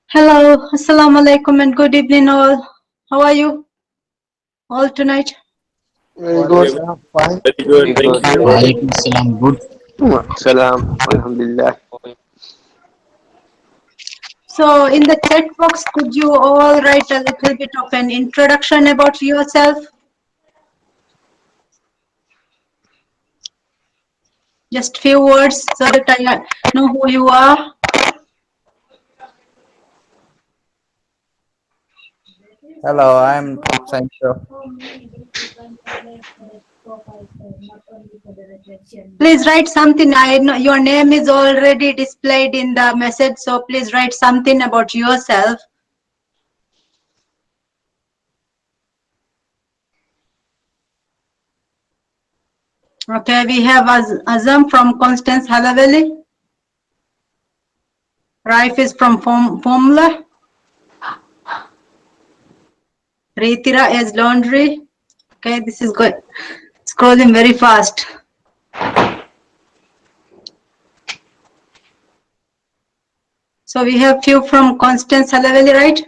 Hello, Assalamu alaikum and good evening all. How are you all tonight? Very good. Waalaikumsalam. Fine. Very Very good, thank good. you. Walaikum salam. Good. Salam. Alhamdulillah. So in the chat box, could you all write a little bit of an introduction about yourself? Just few words so that I know who you are. Hello, I'm Sancho. Please write something. I know your name is already displayed in the message, so please write something about yourself. Okay, we have Azam from Constance Halaveli. Raif is from Formula. Retira is laundry. Okay, this is good. Scrolling very fast. So we have few from Constance Halaveli, right?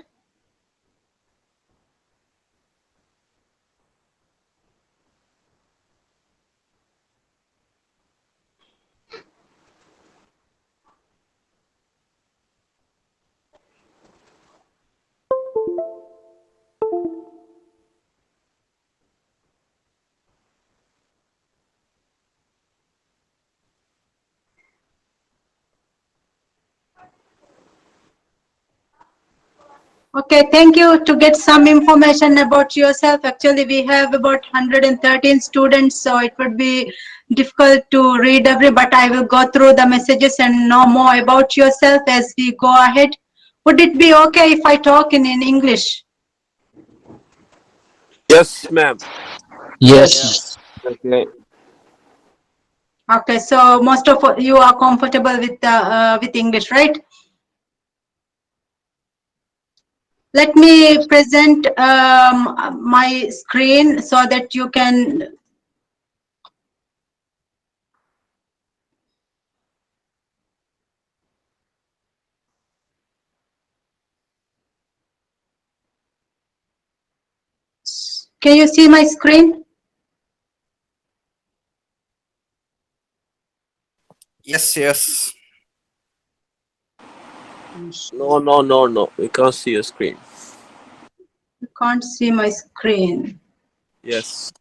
Okay, thank you. To get some information about yourself, actually we have about 113 students, so it would be difficult to read every, but I will go through the messages and know more about yourself as we go ahead. Would it be okay if I talk in English? Yes, ma'am. Yeah. Yes. Okay. Okay, so most of you are comfortable with English, right? Let me present my screen so that you can. Can you see my screen? Yes. No. We can't see your screen. You can't see my screen. Yes.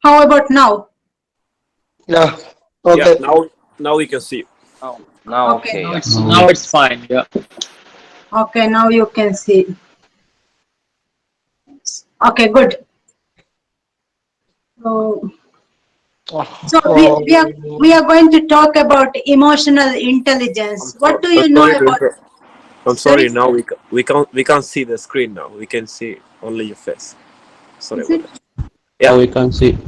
How about now? Yeah. Yeah. Okay. Now we can see. Now Okay. okay. Now Yeah. it's fine. Yeah. Okay, now you can see. Okay, good. So, so we are going to talk about emotional intelligence. What do I'm you know sorry to about? interrupt. I'm Sorry, sorry. Now we can't see the screen now. We can see only your face. Sorry is about it? that. Now Yeah. we can see.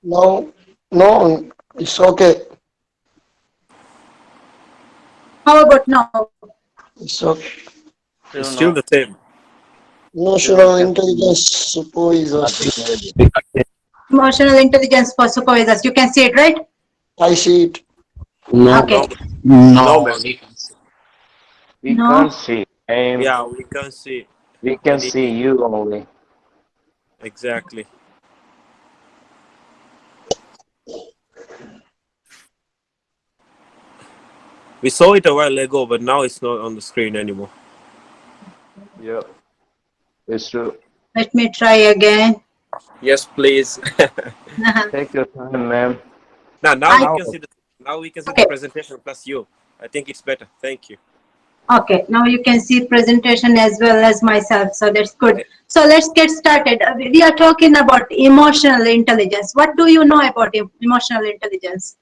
Now, no, it's okay. How about now? It's okay. It's still the same. Emotional intelligence supervisors. We can see. Emotional intelligence for supervisors. You can see it, right? I see it. No. Okay. No. No, No. ma'am. We can see. We can't No. see. Yeah, we can't see We can any. see you only. Exactly. We saw it a while ago, but now it's not on the screen anymore. Yep, it's true. Let me try again. Yes, please. Take your time, ma'am. Now we I can see the okay. presentation plus you. I think it's better. Thank you. Okay, now you can see presentation as well as myself, so that's good. So let's get started. We are talking about emotional intelligence. What do you know about emotional intelligence?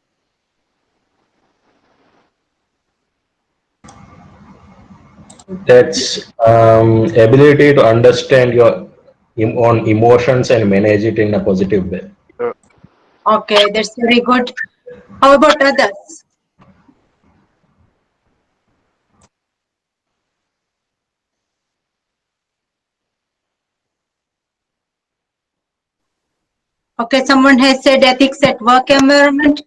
That's ability to understand your on emotions and manage it in a positive way. Okay, that's very good. How about others? Okay, someone has said ethics at work environment.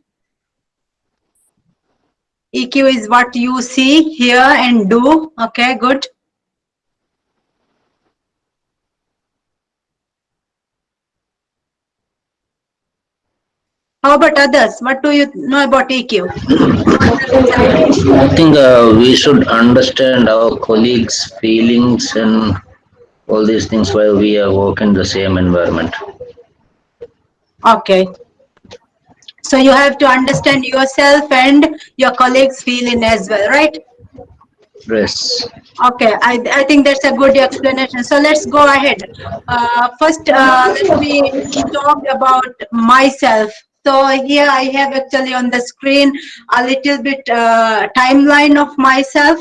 EQ is what you see, hear, and do. Okay, good. How about others? What do you know about EQ? I think we should understand our colleagues' feelings and all these things while we are working in the same environment. Okay. So you have to understand yourself and your colleagues' feeling as well, right? Yes. Okay, I think that's a good explanation. So let's go ahead. First, let me talk about myself. So here I have actually on the screen a little bit timeline of myself.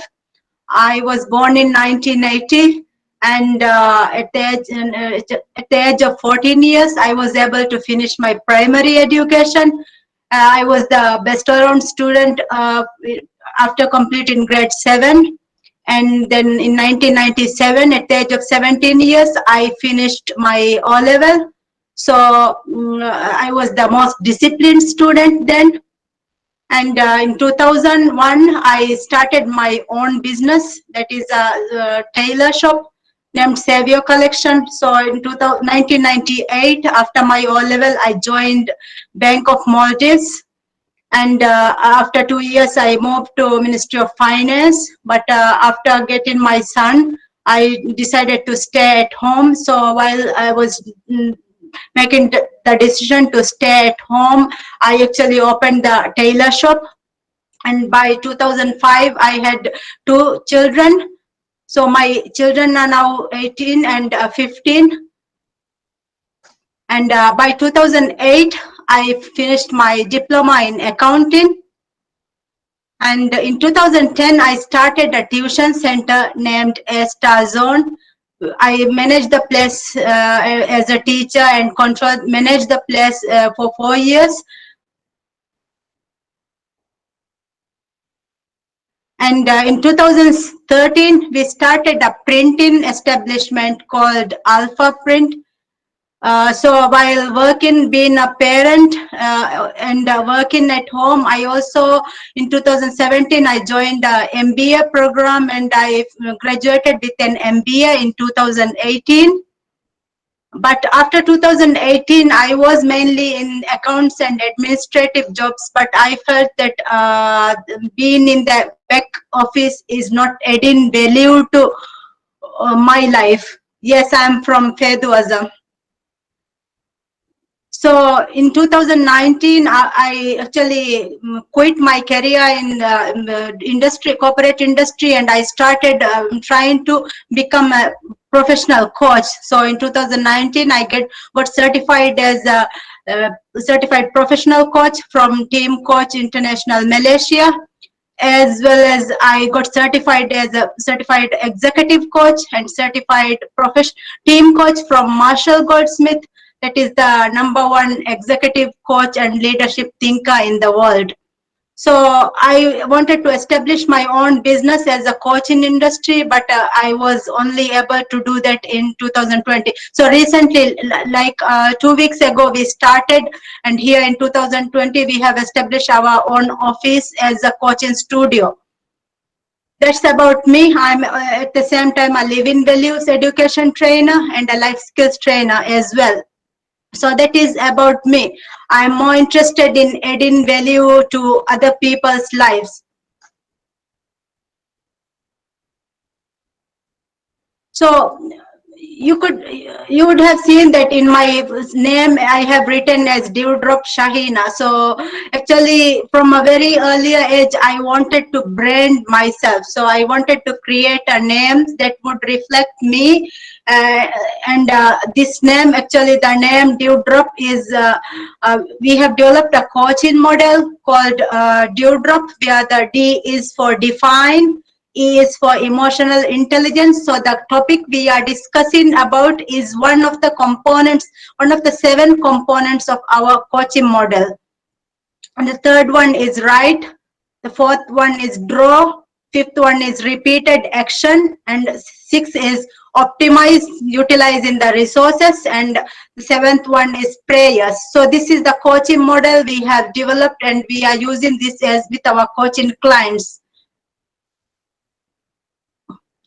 I was born in 1980, and at the age of 14 years, I was able to finish my primary education. I was the best around student after completing grade 7. And then in 1997, at the age of 17 years, I finished my O level. So I was the most disciplined student then. And in 2001, I started my own business, that is a tailor shop named Savio Collection. So in 1998, after my O level, I joined Bank of Maldives. And after 2 years, I moved to Ministry of Finance. But after getting my son, I decided to stay at home. So while I was making the decision to stay at home, I actually opened the tailor shop. And by 2005, I had 2 children. So my children are now 18 and 15. And by 2008, I finished my diploma in accounting. And in 2010, I started a tuition center named Star Zone. I managed the place as a teacher and managed the place for 4 years. And in 2013, we started a printing establishment called Alpha Print. So while working, being a parent and working at home, I also, in 2017, I joined the MBA program, and I graduated with an MBA in 2018. But after 2018, I was mainly in accounts and administrative jobs, but I felt that being in the back office is not adding value to my life. Yes, I'm from Feduazam. So in 2019, I actually quit my career in the industry, corporate industry, and I started trying to become a professional coach. So in 2019, I got certified as a certified professional coach from Team Coach International Malaysia, as well as I got certified as a certified executive coach and certified team coach from Marshall Goldsmith. That is the #1 executive coach and leadership thinker in the world. So I wanted to establish my own business as a coach in industry, but I was only able to do that in 2020. So recently, like 2 weeks ago, we started, and here in 2020, we have established our own office as a coaching studio. That's about me. I'm at the same time a living values education trainer and a life skills trainer as well. So that is about me. I'm more interested in adding value to other people's lives. So you would have seen that in my name I have written as Dewdrop Shahina. So actually from a very earlier age I wanted to brand myself. So I wanted to create a name that would reflect me. And this name, actually the name Dewdrop is, we have developed a coaching model called Dewdrop, where the D is for define, E is for emotional intelligence. So the topic we are discussing about is one of the components, one of the 7 components of our coaching model. And the third one is write. The fourth one is draw. Fifth one is repeated action. And sixth is optimize, utilizing the resources. And the seventh one is prayers. So this is the coaching model we have developed, and we are using this as with our coaching clients.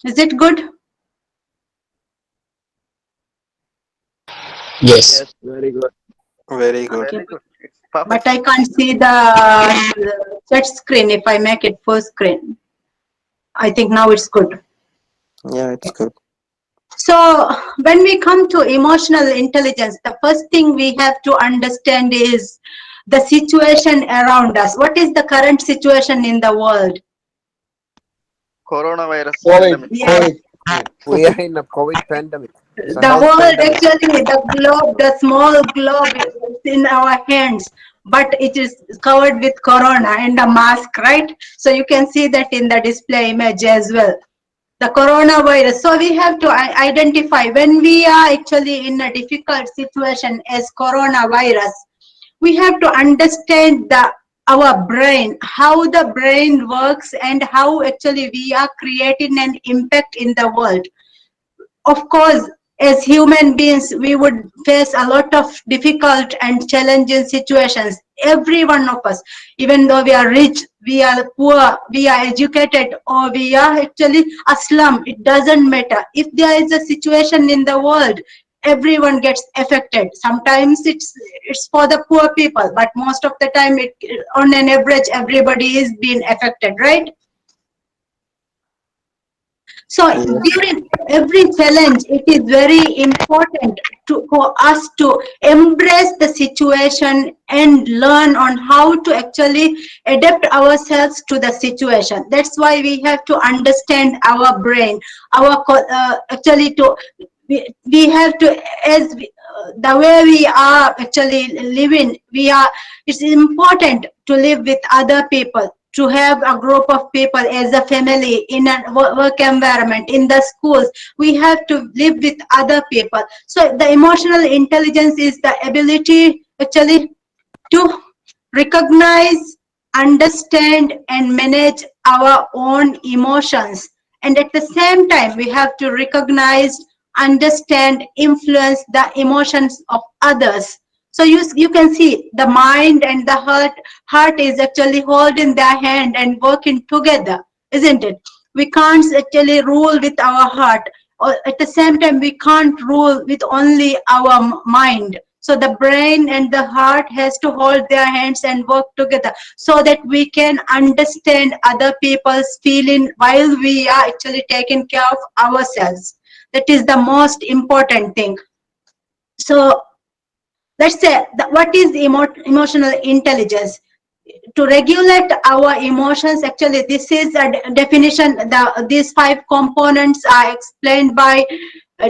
Is it good? Yes. Yes, very good. Very good. Okay. It's perfect. But I can't see the chat screen if I make it full screen. I think now it's good. Yeah, it's good. So when we come to emotional intelligence, the first thing we have to understand is the situation around us. What is the current situation in the world? Coronavirus COVID, pandemic. Yeah. COVID. We are in a COVID pandemic. It's a The health world, pandemic. actually, the globe, the small globe is in our hands, but it is covered with corona and a mask, right? So you can see that in the display image as well. The coronavirus. So we have to identify when we are actually in a difficult situation as coronavirus. We have to understand our brain, how the brain works, and how actually we are creating an impact in the world. Of course, as human beings, we would face a lot of difficult and challenging situations. Every one of us, even though we are rich, we are poor, we are educated, or we are actually a slum, it doesn't matter. If there is a situation in the world, everyone gets affected. Sometimes it's for the poor people, but most of the time, on an average, everybody is being affected, right? So Yes. during every challenge, it is very important for us to embrace the situation and learn on how to actually adapt ourselves to the situation. That's why we have to understand our brain, actually we have to, the way we are actually living, it's important to live with other people, to have a group of people as a family in a work environment, in the schools. We have to live with other people. So the emotional intelligence is the ability actually to recognize, understand, and manage our own emotions. And at the same time, we have to recognize, understand, influence the emotions of others. So you can see the mind and the heart is actually holding their hand and working together, isn't it? We can't actually rule with our heart, or at the same time we can't rule with only our mind. So the brain and the heart has to hold their hands and work together so that we can understand other people's feeling while we are actually taking care of ourselves. That is the most important thing. So let's say what is emotional intelligence? To regulate our emotions, actually this is a definition. These 5 components are explained by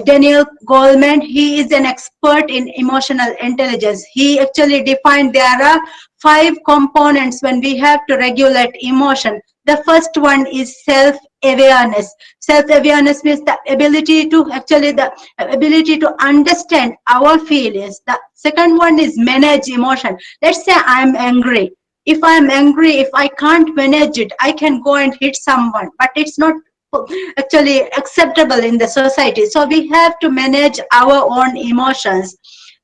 Daniel Goleman. He is an expert in emotional intelligence. He actually defined there are 5 components when we have to regulate emotion. The first one is self-awareness. Self-awareness means the ability to understand our feelings. The second one is manage emotion. Let's say I am angry. If I am angry, if I can't manage it, I can go and hit someone, but it's not actually acceptable in the society. So we have to manage our own emotions.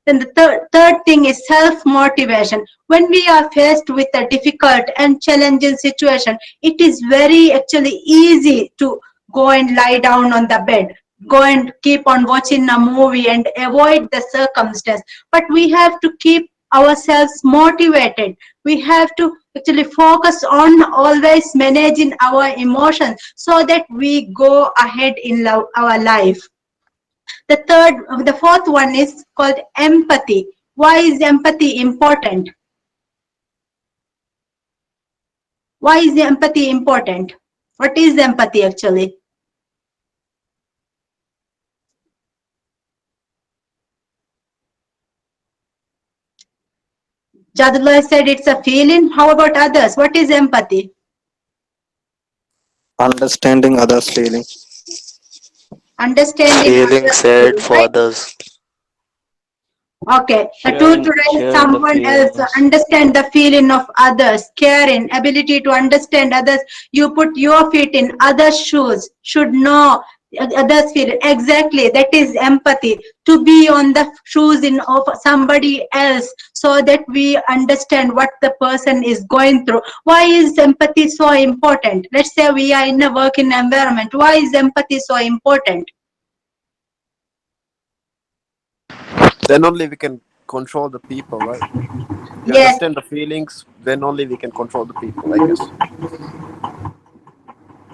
Then the third thing is self-motivation. When we are faced with a difficult and challenging situation, it is very actually easy to go and lie down on the bed, go and keep on watching a movie and avoid the circumstance. But we have to keep ourselves motivated. We have to actually focus on always managing our emotions so that we go ahead in our life. The fourth one is called empathy. Why is empathy important? Why is empathy important? What is empathy actually? Jadullah said it's a feeling. How about others? What is empathy? Understanding others' feelings. Understanding Feeling others' sad feeling, for right? others. Okay, to raise Sharing the someone else, feelings. understand the feeling of others, caring, ability to understand others. You put your feet in others' shoes, should know others' feel. Exactly, that is empathy. To be on the shoes in of somebody else, so that we understand what the person is going through. Why is empathy so important? Let's say we are in a working environment. Why is empathy so important? Then only we can control the people, right? We Yes. understand the feelings, then only we can control the people, I guess.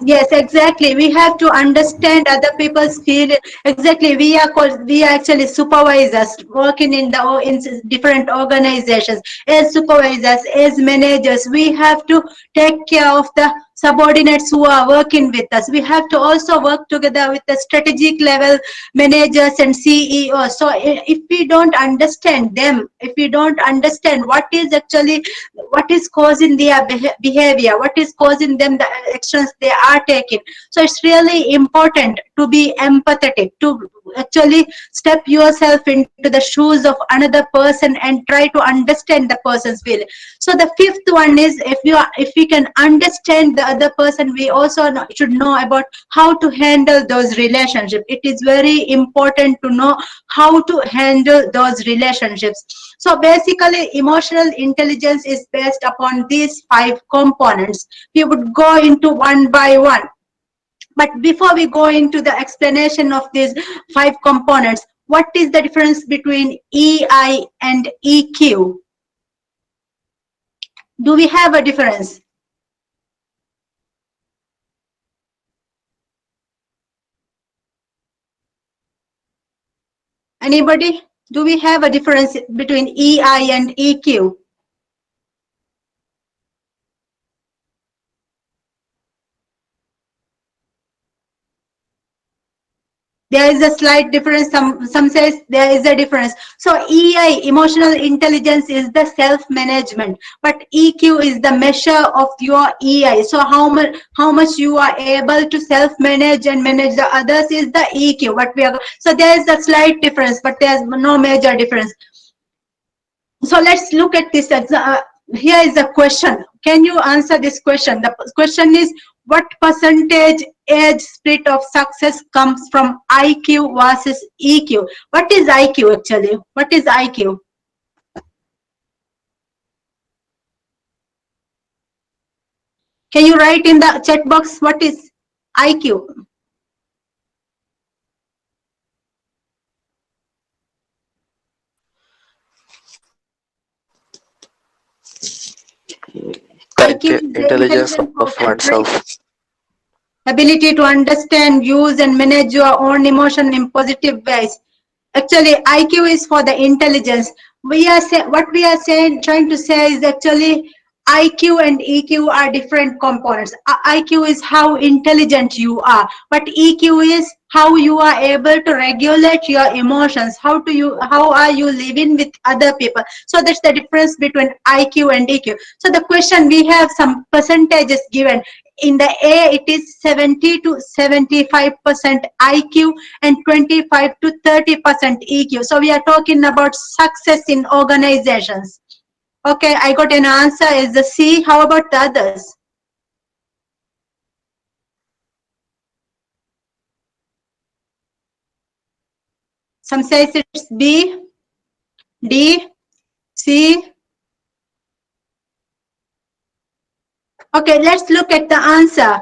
Yes, exactly. We have to understand other people's feel. Exactly. We are called, we are actually supervisors working in the in different organizations. As supervisors, as managers, we have to take care of the subordinates who are working with us. We have to also work together with the strategic level managers and CEOs. So if we don't understand them, if we don't understand what is actually, what is causing their behavior, what is causing them the actions they are taking. So it's really important to be empathetic, to actually step yourself into the shoes of another person and try to understand the person's feeling. So the fifth one is, if we can understand the other person, we also should know about how to handle those relationships. It is very important to know how to handle those relationships. So basically, emotional intelligence is based upon these 5 components. We would go into one by one. But before we go into the explanation of these 5 components, what is the difference between EI and EQ? Do we have a difference? Anybody? Do we have a difference between EI and EQ? There is a slight difference. Some says there is a difference. So EI, emotional intelligence, is the self management, but EQ is the measure of your EI. So how much you are able to self manage and manage the others is the EQ. But we are, so there is a slight difference, but there is no major difference. So let's look at this. Here is a question. Can you answer this question? The question is, what percentage age split of success comes from IQ versus EQ? What is IQ actually? What is IQ? Can you write in the chat box what is IQ? IQ is the Intelligence intelligence of quotient, right? oneself. Ability to understand, use, and manage your own emotion in positive ways. Actually, IQ is for the intelligence. What we are saying, trying to say is actually IQ and EQ are different components. IQ is how intelligent you are, but EQ is how you are able to regulate your emotions. How are you living with other people? So that's the difference between IQ and EQ. So the question, we have some percentages given. In the A, it is 70 to 75% IQ and 25 to 30% EQ. So we are talking about success in organizations. Okay, I got an answer is the C. How about the others? Some says it's B, D, C. Okay, let's look at the answer.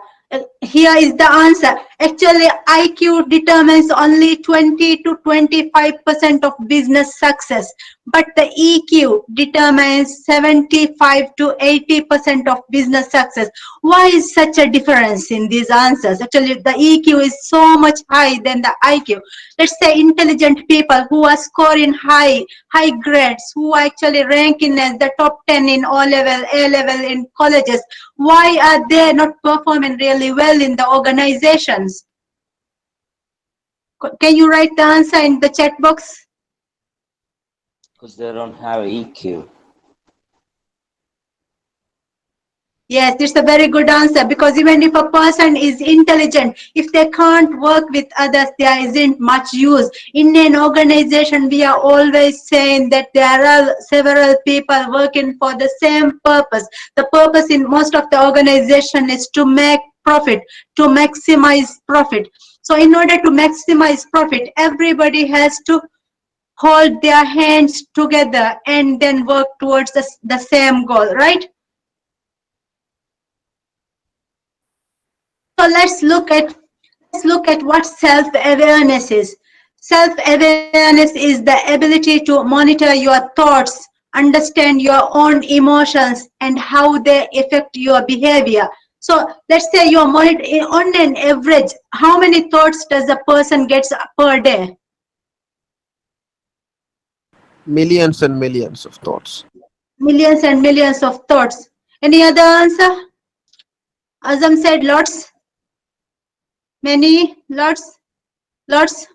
Here is the answer. Actually, IQ determines only 20 to 25% of business success, but the EQ determines 75 to 80% of business success. Why is such a difference in these answers? Actually, the EQ is so much high than the IQ. Let's say intelligent people who are scoring high grades, who are actually ranking as the top 10 in O level, A level in colleges. Why are they not performing really well in the organizations? Can you write the answer in the chat box? Because they don't have EQ. Yes, it's a very good answer, because even if a person is intelligent, if they can't work with others, there isn't much use. In an organization, we are always saying that there are several people working for the same purpose. The purpose in most of the organization is to make profit, to maximize profit. So in order to maximize profit, everybody has to hold their hands together and then work towards the same goal, right? So let's look at what self-awareness is. Self-awareness is the ability to monitor your thoughts, understand your own emotions, and how they affect your behavior. So let's say you're monitoring on an average, how many thoughts does a person gets per day? Millions and millions of thoughts. Millions and millions of thoughts. Any other answer? Azam said lots, many, lots, lots.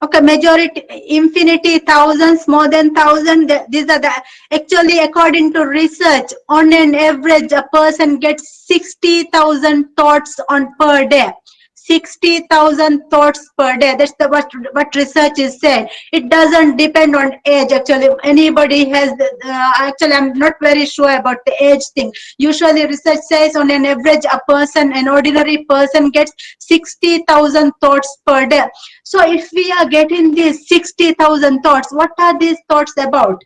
Okay, majority, infinity, thousands, more than thousand. These are the actually, according to research, on an average, a person gets 60,000 thoughts on per day. 60,000 thoughts per day. That's the what research is said. It doesn't depend on age. Actually, anybody has. Actually, I'm not very sure about the age thing. Usually, research says on an average, a person, an ordinary person, gets 60,000 thoughts per day. So if we are getting these 60,000 thoughts, what are these thoughts about?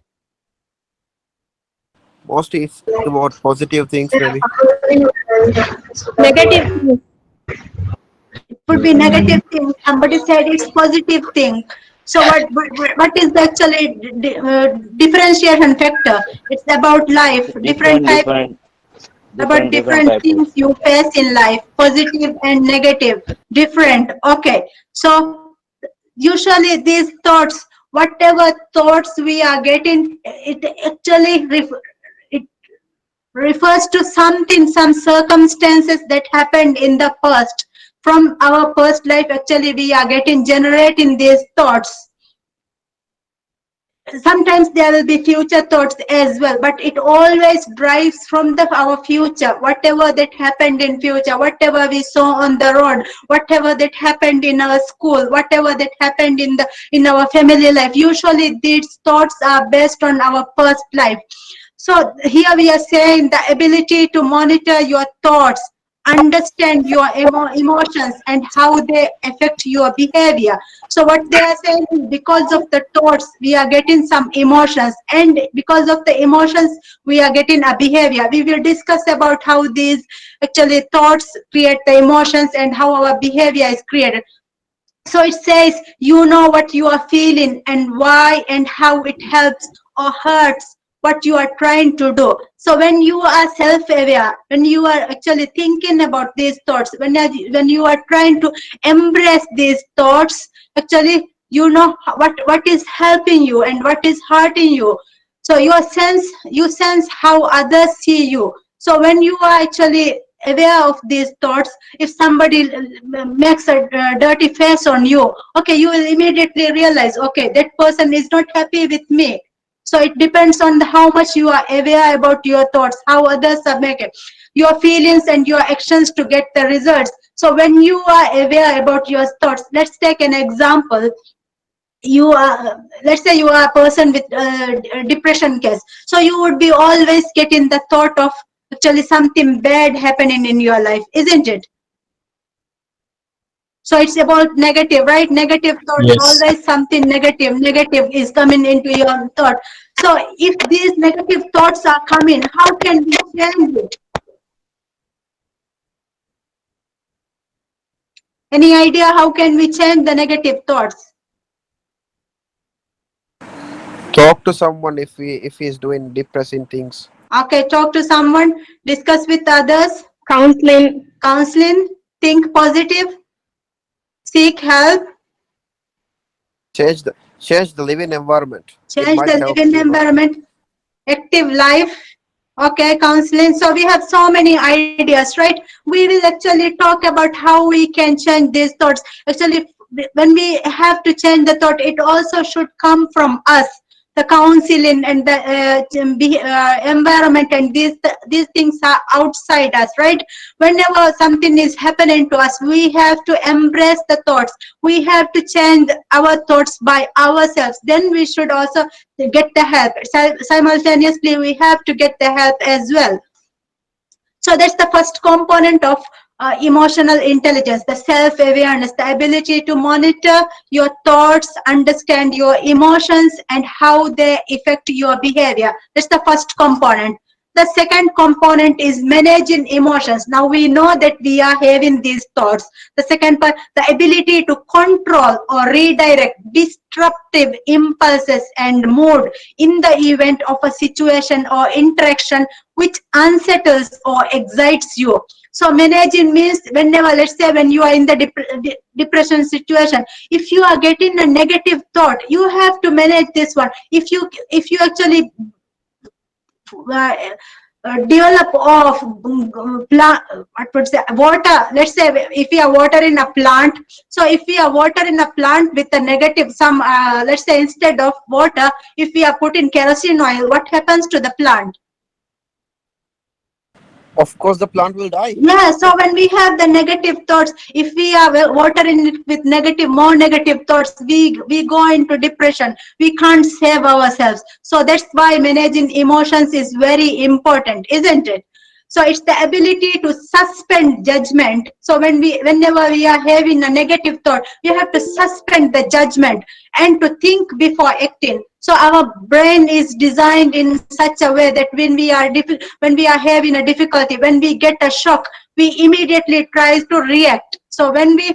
Mostly it's about positive things, maybe. Negative thing. It could be negative thing. Somebody said it's positive thing. So what is the actually differentiation factor? It's about life, different Different, type, different, about different different type of. things you face in life, positive and negative, different. Okay. So usually these thoughts, whatever thoughts we are getting, it actually it refers to something, some circumstances that happened in the past. From our past life, actually we are getting generating these thoughts. Sometimes there will be future thoughts as well, but it always drives from our future, whatever that happened in future, whatever we saw on the road, whatever that happened in our school, whatever that happened in our family life. Usually these thoughts are based on our past life. So here we are saying the ability to monitor your thoughts, understand your emotions and how they affect your behavior. So what they are saying is, because of the thoughts we are getting some emotions, and because of the emotions we are getting a behavior. We will discuss about how these actually thoughts create the emotions and how our behavior is created. So it says, you know what you are feeling and why and how it helps or hurts what you are trying to do. So when you are self-aware, when you are actually thinking about these thoughts, when you are trying to embrace these thoughts, actually you know what is helping you and what is hurting you. So you sense how others see you. So when you are actually aware of these thoughts, if somebody makes a dirty face on you, okay, you will immediately realize, okay, that person is not happy with me. So it depends on how much you are aware about your thoughts, how others are making your feelings and your actions to get the results. So when you are aware about your thoughts, let's take an example. You are, let's say you are a person with depression case, so you would be always getting the thought of actually something bad happening in your life, isn't it? So it's about negative, right? Negative thoughts, Yes. always something negative is coming into your thought. So if these negative thoughts are coming, how can we change it? Any idea how can we change the negative thoughts? Talk to someone if he's doing depressing things. Okay, talk to someone, discuss with others, counseling, think positive, seek help, Change the living environment. It change might the help, living environment, active life. Okay, counseling. So we have so many ideas, right? We will actually talk about how we can change these thoughts. Actually, when we have to change the thought, it also should come from us. the council and the environment, and these things are outside us, right? Whenever something is happening to us, we have to embrace the thoughts. We have to change our thoughts by ourselves. Then we should also get the help. Simultaneously, we have to get the help as well. So that's the first component of emotional intelligence, the self-awareness, the ability to monitor your thoughts, understand your emotions, and how they affect your behavior. That's the first component. The second component is managing emotions. Now we know that we are having these thoughts. The second part, the ability to control or redirect disruptive impulses and mood in the event of a situation or interaction which unsettles or excites you. So managing means whenever, let's say when you are in the depression situation, if you are getting a negative thought, you have to manage this one. If you actually develop of plant, what would say, water, let's say if we are watering a plant, so if we are watering a plant with a negative some let's say instead of water, if we are putting kerosene oil, what happens to the plant? Of course, the plant will die. Yeah, so when we have the negative thoughts, if we are watering it with more negative thoughts, we go into depression. We can't save ourselves. So that's why managing emotions is very important, isn't it? So it's the ability to suspend judgment. So whenever we are having a negative thought, we have to suspend the judgment and to think before acting. So our brain is designed in such a way that when we are having a difficulty, when we get a shock, we immediately try to react. So when we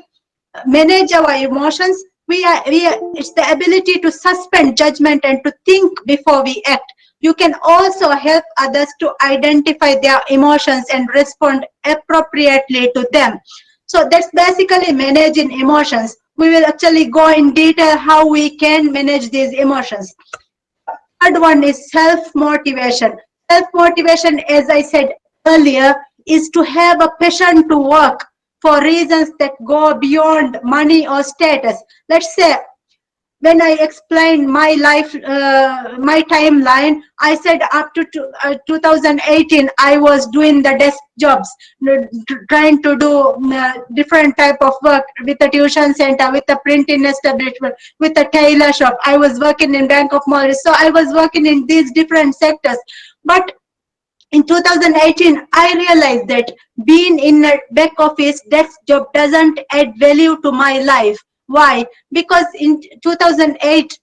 manage our emotions, it's the ability to suspend judgment and to think before we act. You can also help others to identify their emotions and respond appropriately to them. So that's basically managing emotions. We will actually go in detail how we can manage these emotions. Third one is self-motivation. Self-motivation, as I said earlier, is to have a passion to work for reasons that go beyond money or status. Let's say when I explained my life, my timeline, I said up to 2018, I was doing the desk jobs, trying to do different type of work with a tuition center, with a printing establishment, with a tailor shop. I was working in Bank of Mauritius. So I was working in these different sectors. But in 2018, I realized that being in a back office desk job doesn't add value to my life. Why? Because in 2008,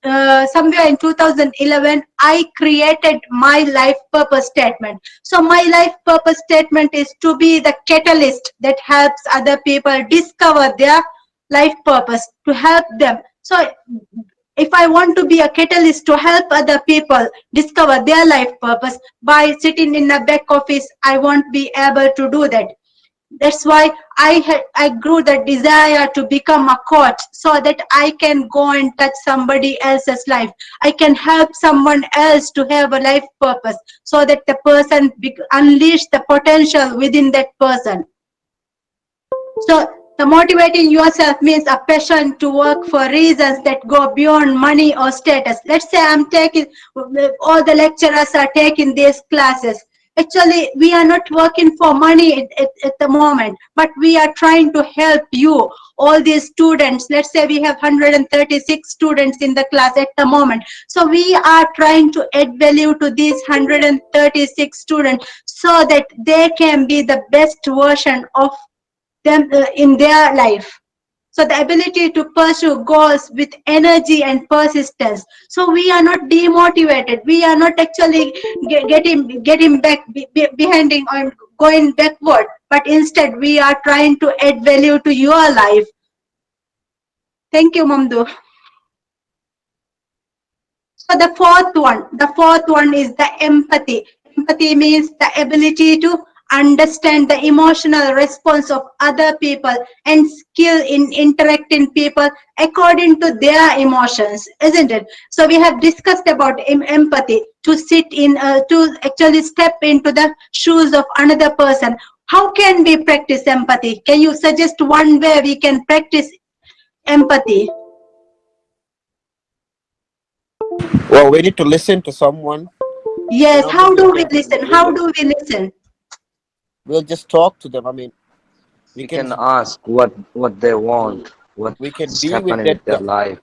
somewhere in 2011, I created my life purpose statement. So my life purpose statement is to be the catalyst that helps other people discover their life purpose, to help them. So if I want to be a catalyst to help other people discover their life purpose, by sitting in a back office, I won't be able to do that. That's why I grew the desire to become a coach, so that I can go and touch somebody else's life. I can help someone else to have a life purpose, so that the person unleash the potential within that person. So the motivating yourself means a passion to work for reasons that go beyond money or status. Let's say I'm taking, all the lecturers are taking these classes. Actually, we are not working for money at the moment, but we are trying to help you, all these students. Let's say we have 136 students in the class at the moment. So we are trying to add value to these 136 students, so that they can be the best version of them in their life. So the ability to pursue goals with energy and persistence. So we are not demotivated. We are not actually getting back behind and going backward, but instead we are trying to add value to your life. Thank you, Mamdu. So the fourth one is the empathy. Empathy means the ability to understand the emotional response of other people and skill in interacting people according to their emotions, isn't it? So we have discussed about empathy, to sit in, to actually step into the shoes of another person. How can we practice empathy? Can you suggest one way we can practice empathy? Well, we need to listen to someone. Yes, Cannot be how do we talking to listen? How millions. do we listen? We'll just talk to them. I mean, we We can can ask what they want, we can what's be with happening that with their guy. life.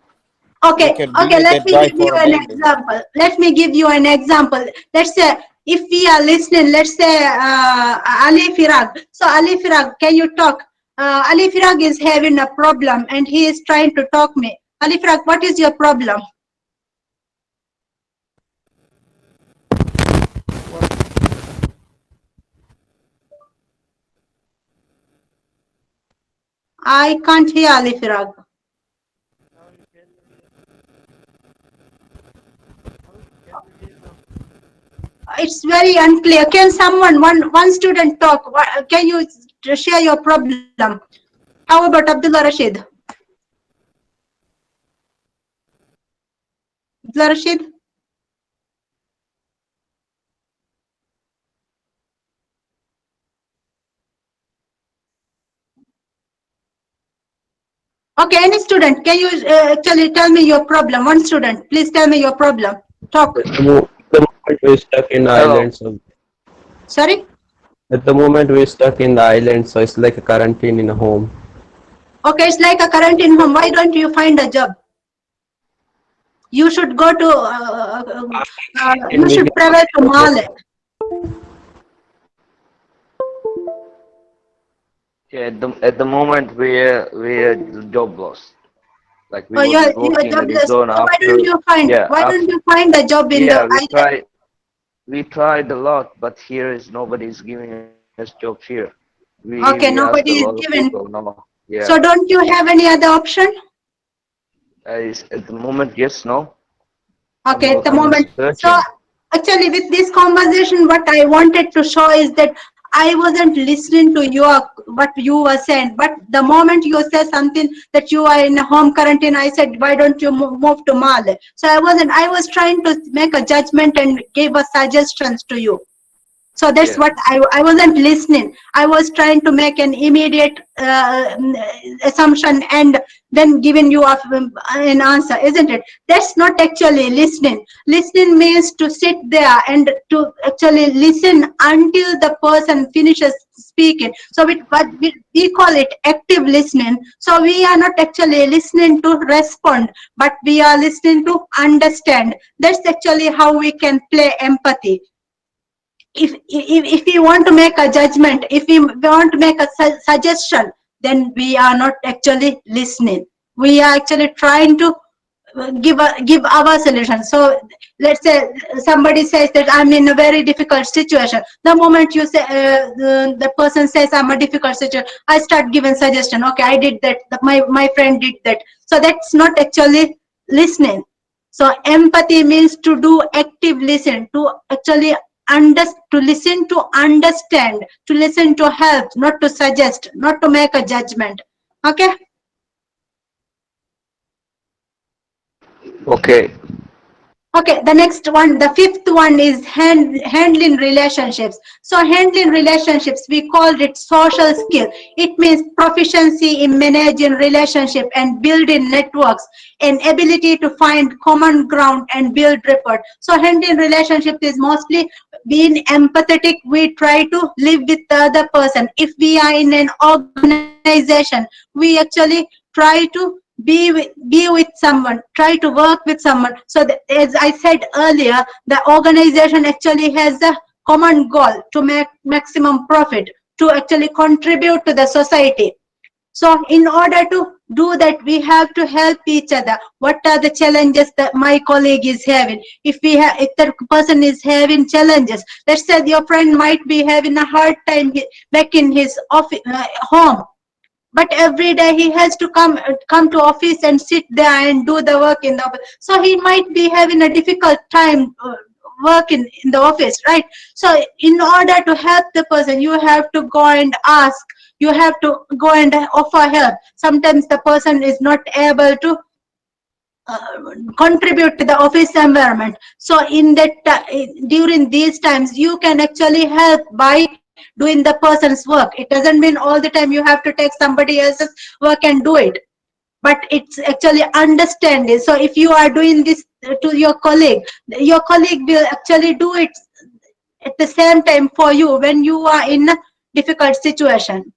We Okay, can be okay, with let that me guy give you for a an moment. example. Let me give you an example. Let's say if we are listening, let's say Ali Firag. So Ali Firag, can you talk? Ali Firag is having a problem and he is trying to talk me. Ali Firag, what is your problem? I can't hear Ali Firag. It's very unclear. Can someone, one student talk? Can you share your problem? How about Abdullah Rashid? Abdullah Rashid? Okay, any student, can you actually tell me your problem? One student, please tell me your problem. Talk. The moment we're stuck in the Hello. island, so Sorry? at the moment we're stuck in the island, so it's like a quarantine in a home. Okay, it's like a quarantine home. Why don't you find a job? You should go to, In you should millions travel to of Male. Yeah, at the moment we're jobless. Like we was You're working in jobless. Arizona So after, yeah, why don't after, you find a job in the yeah, island? we tried a lot, but here is nobody's giving us jobs here. We Okay, asked a nobody lot is of people, given. no, yeah. So don't you have any other option? At the moment, yes, no. Okay, at the I'm moment. So searching. actually with this conversation, what I wanted to show is that I wasn't listening to what you were saying, but the moment you said something that you are in a home quarantine, I said, why don't you move to Male? So I was trying to make a judgment and give a suggestions to you. So that's Yeah. what I wasn't listening. I was trying to make an immediate assumption and then giving you an answer, isn't it? That's not actually listening. Listening means to sit there and to actually listen until the person finishes speaking. So we call it active listening. So we are not actually listening to respond, but we are listening to understand. That's actually how we can play empathy. If we want to make a judgment, if we want to make a suggestion, then we are not actually listening. We are actually trying to give our solution. So let's say somebody says that I'm in a very difficult situation. The moment you say the person says I'm a difficult situation, I start giving suggestion. Okay, I did that. My friend did that. So that's not actually listening. So empathy means to do active listen, to actually to listen, to understand, to listen, to help, not to suggest, not to make a judgment. Okay. Okay. Okay, the next one, the fifth one is handling relationships. So handling relationships, we called it social skill. It means proficiency in managing relationship and building networks, and ability to find common ground and build rapport. So handling relationship is mostly being empathetic. We try to live with the other person. If we are in an organization, we actually try to be with someone, try to work with someone. So as I said earlier, the organization actually has a common goal to make maximum profit, to actually contribute to the society. So in order to do that, we have to help each other. What are the challenges that my colleague is having? If the person is having challenges, let's say your friend might be having a hard time back in his office, home, but every day he has to come to office and sit there and do the work in the office. So he might be having a difficult time working in the office, right? So in order to help the person, you have to go and ask, you have to go and offer help. Sometimes the person is not able to contribute to the office environment. So in that during these times, you can actually help by doing the person's work. It doesn't mean all the time you have to take somebody else's work and do it, but it's actually understanding. So if you are doing this to your colleague will actually do it at the same time for you when you are in a difficult situation.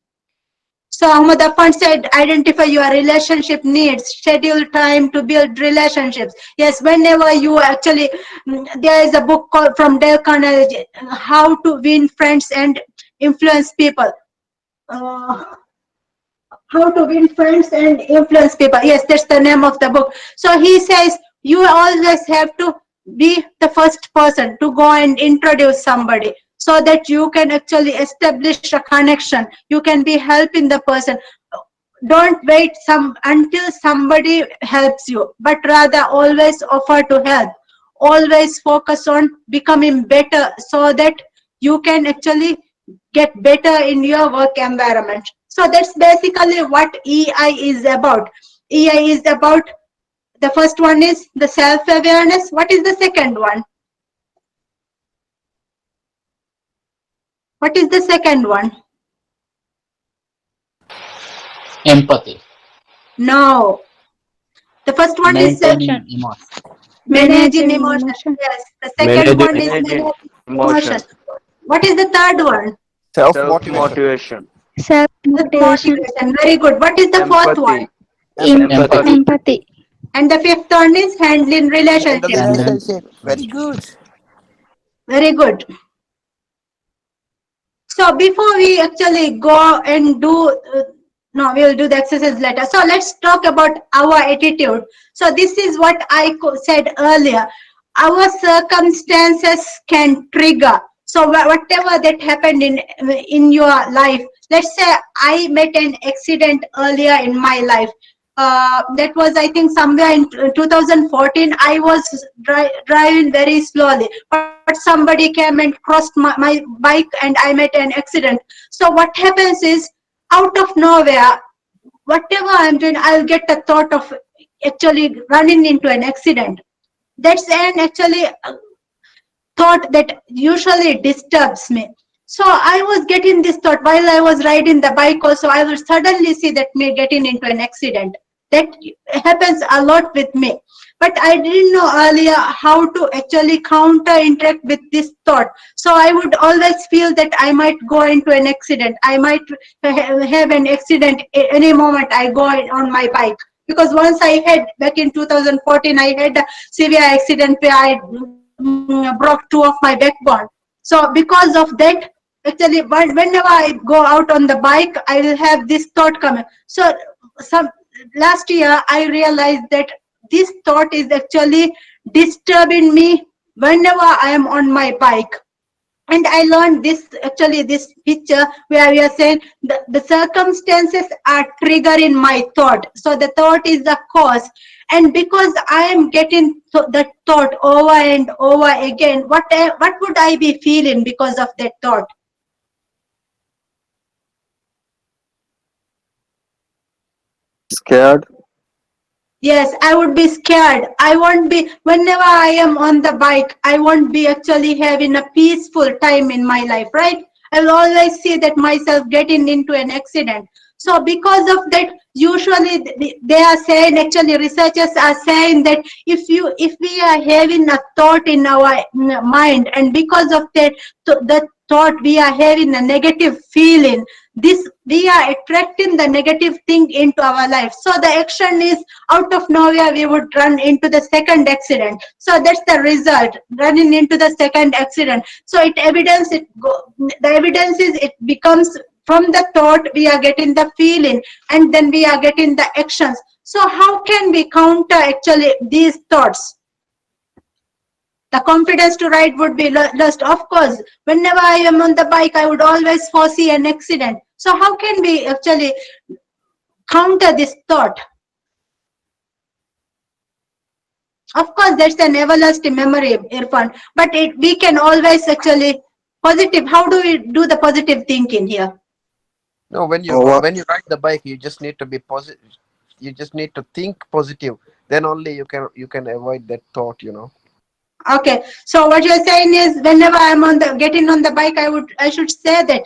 So Ahmad Affan said, identify your relationship needs, schedule time to build relationships. Yes, whenever you actually, there is a book called from Dale Carnegie, How to Win Friends and Influence People. Uh, how to Win Friends and Influence People. Yes, that's the name of the book. So he says you always have to be the first person to go and introduce somebody so that you can actually establish a connection. You can be helping the person. Don't wait until somebody helps you, but rather always offer to help. Always focus on becoming better so that you can actually get better in your work environment. So that's basically what EI is about. EI is about, the first one is the self-awareness. What is the second one? What is the second one? Empathy. No. The first one is Maintaining emotion. managing emotion. Yes. The second Managing one is Managing managing emotion. emotion, What is the third one? Self-motivation. self-motivation, Self-motivation, Motivation. Very good. What is the fourth one? empathy, empathy, empathy, empathy, And the fifth one is handling Handle relationships. Handling. relationship. Very good. Very good. So before we actually go and do, no, we'll do the exercise later. So let's talk about our attitude. So this is what I said earlier. Our circumstances can trigger. So whatever that happened in your life, let's say I met an accident earlier in my life. That was, I think, somewhere in 2014. I was driving very slowly, but somebody came and crossed my bike and I met an accident. So what happens is, out of nowhere, whatever I'm doing, I'll get a thought of actually running into an accident. That's an actually thought that usually disturbs me. So I was getting this thought while I was riding the bike also, I will suddenly see that me getting into an accident. That happens a lot with me. But I didn't know earlier how to actually counter interact with this thought. So I would always feel that I might go into an accident. I might have an accident any moment I go on my bike. Because once I had, back in 2014, I had a severe accident where I broke two of my backbone. So because of that, actually, whenever I go out on the bike, I will have this thought coming. So some last year, I realized that this thought is actually disturbing me whenever I am on my bike. And I learned this, actually, this picture where we are saying the circumstances are triggering my thought. So the thought is the cause. And because I am getting that thought over and over again, what would I be feeling because of that thought? Scared. Yes, I would be scared. I won't be, whenever I am on the bike, I won't be actually having a peaceful time in my life, right? I will always see that myself getting into an accident. So because of that, usually they are saying, actually researchers are saying that if we are having a thought in our mind, and because of that, the thought we are having a negative feeling, this we are attracting the negative thing into our life. So the action is, out of nowhere we would run into the second accident. So that's the result, running into the second accident. So the evidence is, it becomes from the thought we are getting the feeling, and then we are getting the actions. So how can we counter actually these thoughts? The confidence to ride would be lost. Of course, whenever I am on the bike, I would always foresee an accident. So how can we actually counter this thought? Of course, that's an everlasting memory, Irfan. But we can always actually positive. How do we do the positive thinking here? No, Over. when you ride the bike, you just need to be positive. You just need to think positive. Then only you can avoid that thought. Okay. So what you're saying is, whenever I'm on the getting on the bike, I should say that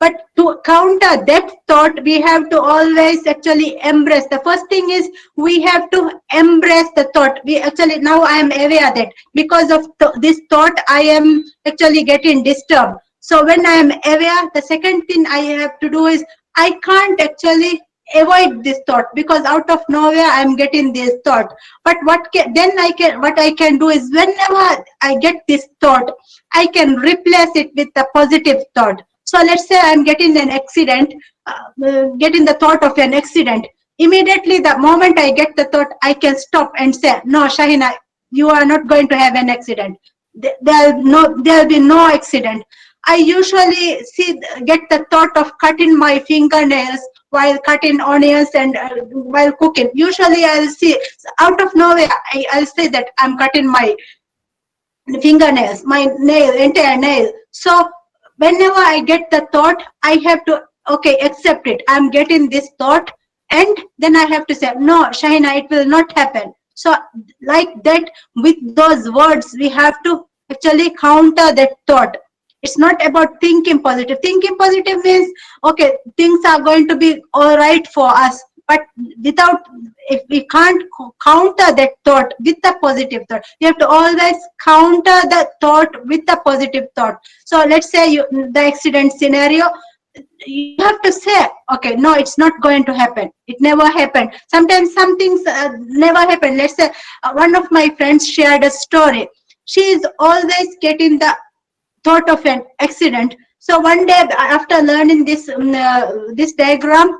But to counter that thought, we have to always actually embrace. The first thing is we have to embrace the thought. We actually, now I am aware that because of this thought, I am actually getting disturbed. So when I am aware, the second thing I have to do is I can't actually avoid this thought, because out of nowhere I am getting this thought. But what I can do is, whenever I get this thought, I can replace it with a positive thought. So let's say I'm getting an accident, getting the thought of an accident. Immediately, the moment I get the thought, I can stop and say, no, Shahina, you are not going to have an accident. There'll be no accident. I usually get the thought of cutting my fingernails while cutting onions and while cooking. Usually I'll see, out of nowhere, I'll say that I'm cutting my fingernails, my nail, entire nail. So whenever I get the thought, I have to, okay, accept it. I'm getting this thought, and then I have to say, no, Shahina, it will not happen. So like that, with those words, we have to actually counter that thought. It's not about thinking positive. Thinking positive means, okay, things are going to be all right for us. But if we can't counter that thought with a positive thought, you have to always counter the thought with a positive thought. So let's say the accident scenario, you have to say, okay, no, it's not going to happen. It never happened. Sometimes some things never happen. Let's say one of my friends shared a story. She is always getting the thought of an accident. So one day, after learning this diagram,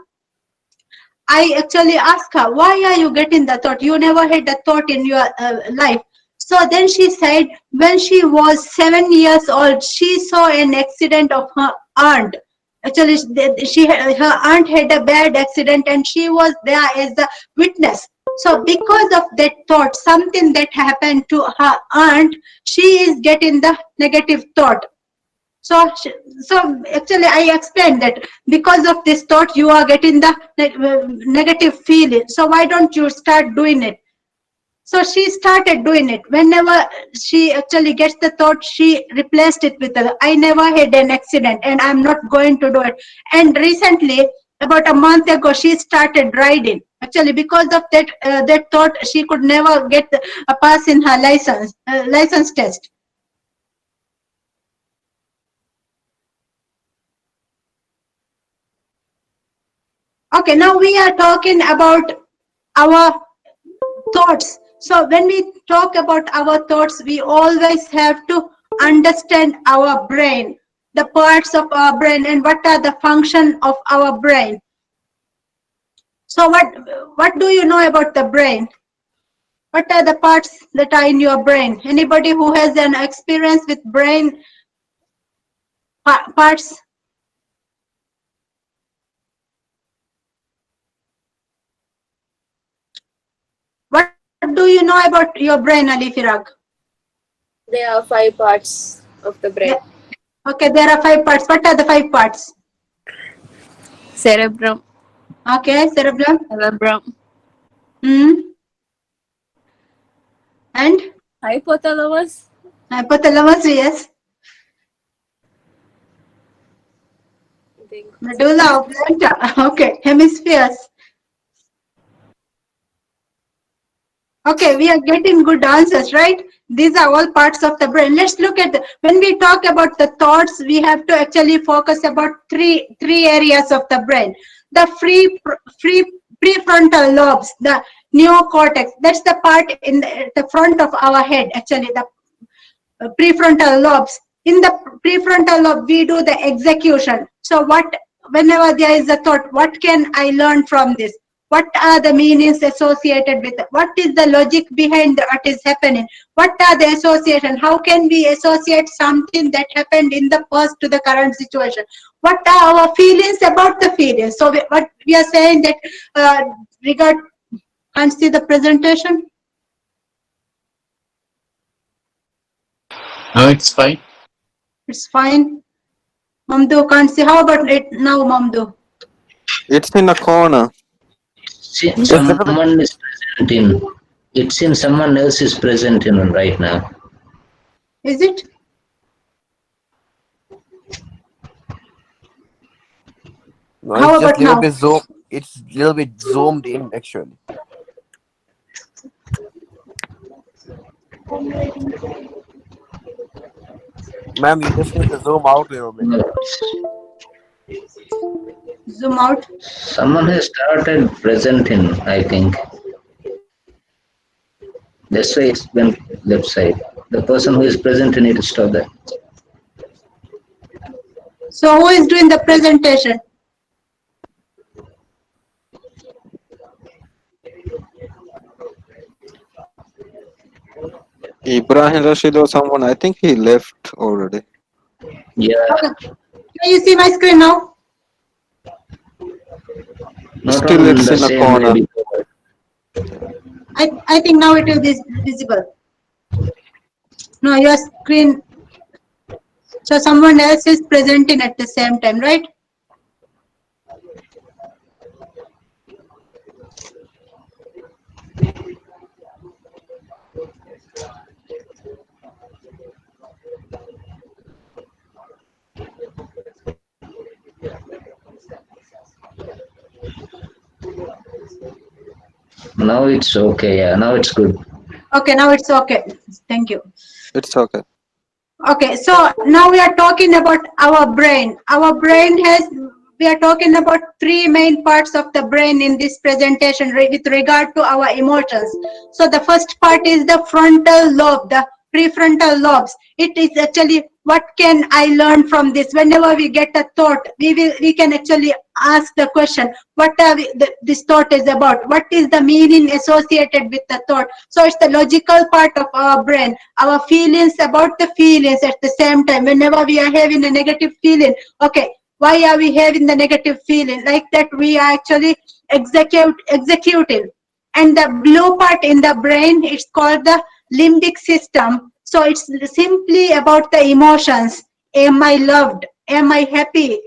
I actually asked her, why are you getting the thought? You never had the thought in your life. So then she said, when she was 7 years old, she saw an accident of her aunt. Actually, her aunt had a bad accident and she was there as the witness. So because of that thought, something that happened to her aunt, she is getting the negative thought. So actually, I explained that because of this thought, you are getting the negative feeling. So why don't you start doing it? So she started doing it. Whenever she actually gets the thought, she replaced it with I never had an accident and I'm not going to do it. And recently, about a month ago, she started riding. Actually, because of that thought, she could never get a pass in her license test. Okay, now we are talking about our thoughts. So when we talk about our thoughts, we always have to understand our brain, the parts of our brain, and what are the function of our brain. So what do you know about the brain? What are the parts that are in your brain? Anybody who has an experience with brain parts? What do you know about your brain, Ali Firag? There are 5 parts of the brain. Okay, there are 5 parts. What are the 5 parts? Cerebrum. Okay, cerebrum. Cerebrum. And? Hypothalamus. Hypothalamus, yes. Medulla oblongata. Okay, hemispheres. Okay, we are getting good answers, right? These are all parts of the brain. Let's look at when we talk about the thoughts, we have to actually focus about three areas of the brain. The prefrontal lobes, the neocortex. That's the part in the front of our head. Actually, the prefrontal lobes. In the prefrontal lobe, we do the execution. So whenever there is a thought, what can I learn from this? What are the meanings associated with it? What is the logic behind what is happening? What are the association? How can we associate something that happened in the past to the current situation? What are our feelings about the feelings? So what we are saying that can't see the presentation? No, it's fine. It's fine. Mamdu can't see. How about it now, Mamdu? It's in a corner. Someone is present in. It seems someone else is present in right now. Is it? No, How it's just about little now? bit zoom. It's little bit zoomed in actually. Ma'am, you just need to zoom out a little bit. Zoom out. Someone has started presenting, I think. That's why it's been left side. The person who is presenting need to stop that. So who is doing the presentation? Ibrahim Rashid or someone, I think he left already. Yeah, Okay. Can you see my screen now? not Still on it's the in a same way corner. before. I think now it will be visible. No, your screen. So someone else is presenting at the same time, right? Now it's okay. Yeah, now it's good. Okay, now it's okay. Thank you. It's okay. Okay, so now we are talking about our brain. Our brain has, we are talking about three main parts of the brain in this presentation with regard to our emotions. So the first part is the frontal lobe, the prefrontal lobes. It is actually what can I learn from this? Whenever we get a thought, we can actually ask the question, what are this thought is about? What is the meaning associated with the thought? So it's the logical part of our brain. Our feelings about the feelings at the same time. Whenever we are having a negative feeling, okay, why are we having the negative feeling? Like that we are actually executing. And the blue part in the brain, it's called the limbic system. So it's simply about the emotions. Am I loved? Am I happy?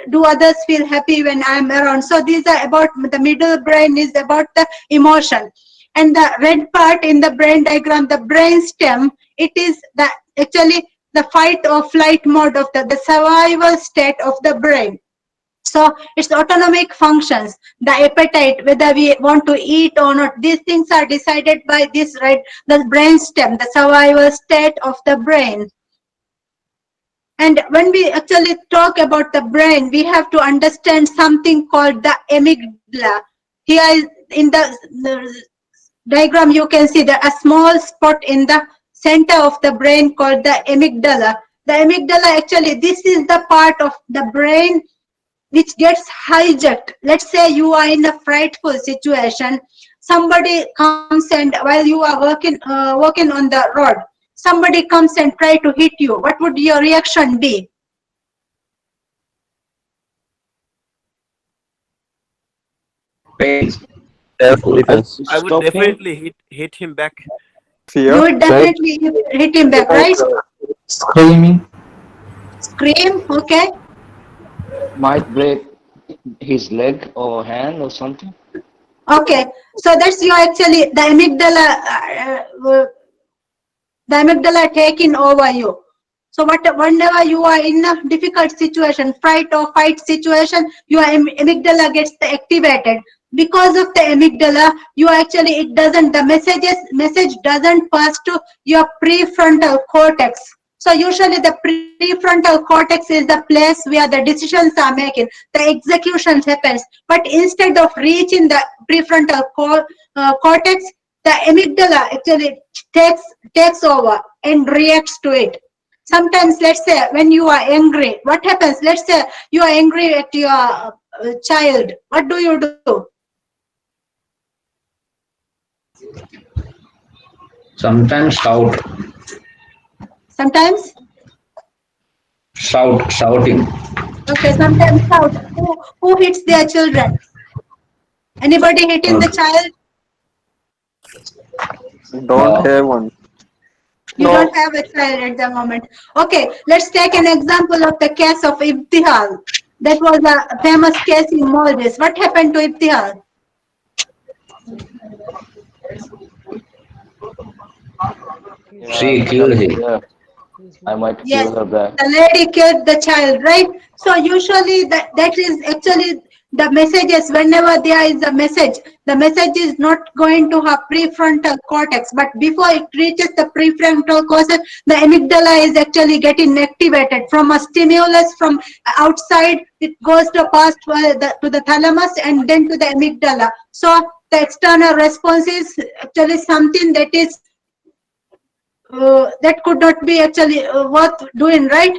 Do others feel happy when I'm around? So these are about, the middle brain is about the emotion. And the red part in the brain diagram, the brain stem, it is the actually the fight or flight mode of the survival state of the brain. So it's autonomic functions, the appetite, whether we want to eat or not, these things are decided by this, right? The brain stem, the survival state of the brain. And when we actually talk about the brain, we have to understand something called the amygdala. Here is in the diagram, you can see that a small spot in the center of the brain called the amygdala. The amygdala, actually, this is the part of the brain which gets hijacked. Let's say you are in a frightful situation. Somebody comes and while you are walking on the road, somebody comes and try to hit you. What would your reaction be? Pain. Defense. I would definitely hit him back. You Fear? would definitely hit him back, right? Screaming. Scream, okay? Might break his leg or hand or something. Okay, so that's your actually the amygdala taking over you. So whenever you are in a difficult situation, fright or fight situation, your amygdala gets activated. Because of the amygdala, you actually, the message doesn't pass to your prefrontal cortex. So usually the prefrontal cortex is the place where the decisions are making, the execution happens. But instead of reaching the prefrontal cortex, the amygdala actually takes takes over and reacts to it. Sometimes, let's say, when you are angry, what happens? Let's say you are angry at your child. What do you do? Sometimes Sometimes, shouting. okay, sometimes shout. Who hits their children? Anybody hitting Uh, the child? Don't no, have one. You don't have a child at the moment. Okay, let's take an example of the case of Ibtihal. That was a famous case in Maldives. What happened to Ibtihal? Yeah, I she might have. killed him. Yeah, I might Yes, kill her back. the lady killed the child, right? So usually that is actually The messages, whenever there is a message, the message is not going to have prefrontal cortex, but before it reaches the prefrontal cortex, the amygdala is actually getting activated from a stimulus from outside. It goes to the thalamus and then to the amygdala. So the external response is actually something that is that could not be actually worth doing, right?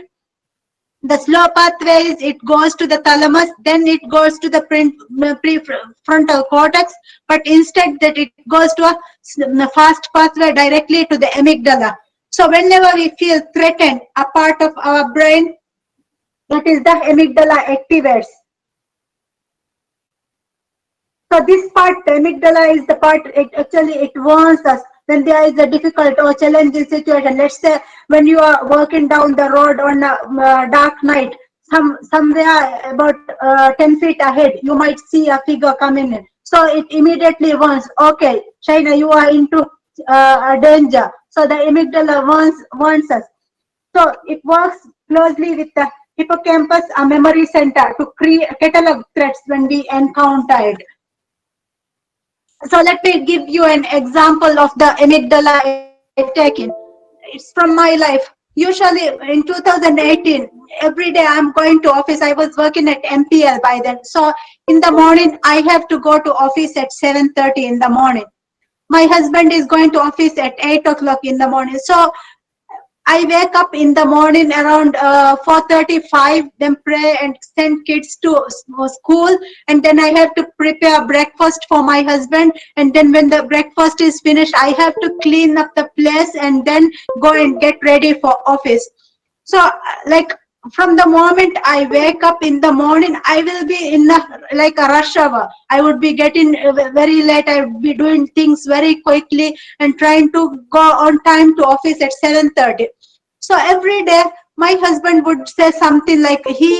The slow pathway is it goes to the thalamus, then it goes to the prefrontal cortex, but instead that it goes to a fast pathway directly to the amygdala. So whenever we feel threatened, a part of our brain, that is the amygdala activates. So this part, the amygdala is the part, it warns us when there is a difficult or challenging situation. Let's say when you are walking down the road on a dark night, somewhere about 10 feet ahead, you might see a figure coming in. So it immediately warns, okay, Shaina, you are into a danger. So the amygdala warns us. So it works closely with the hippocampus, a memory center, to catalog threats when we encounter it. So let me give you an example of the amygdala attacking. It's from my life. Usually in 2018, every day I'm going to office. I was working at MPL by then. So in the morning, I have to go to office at 7:30 in the morning. My husband is going to office at 8 o'clock in the morning. So I wake up in the morning around 4:35, then pray and send kids to school, and then I have to prepare breakfast for my husband. And then when the breakfast is finished, I have to clean up the place and then go and get ready for office. So, like from the moment I wake up in the morning, I will be in like a rush hour. I would be getting very late. I would be doing things very quickly and trying to go on time to office at 7:30. So every day, my husband would say something like he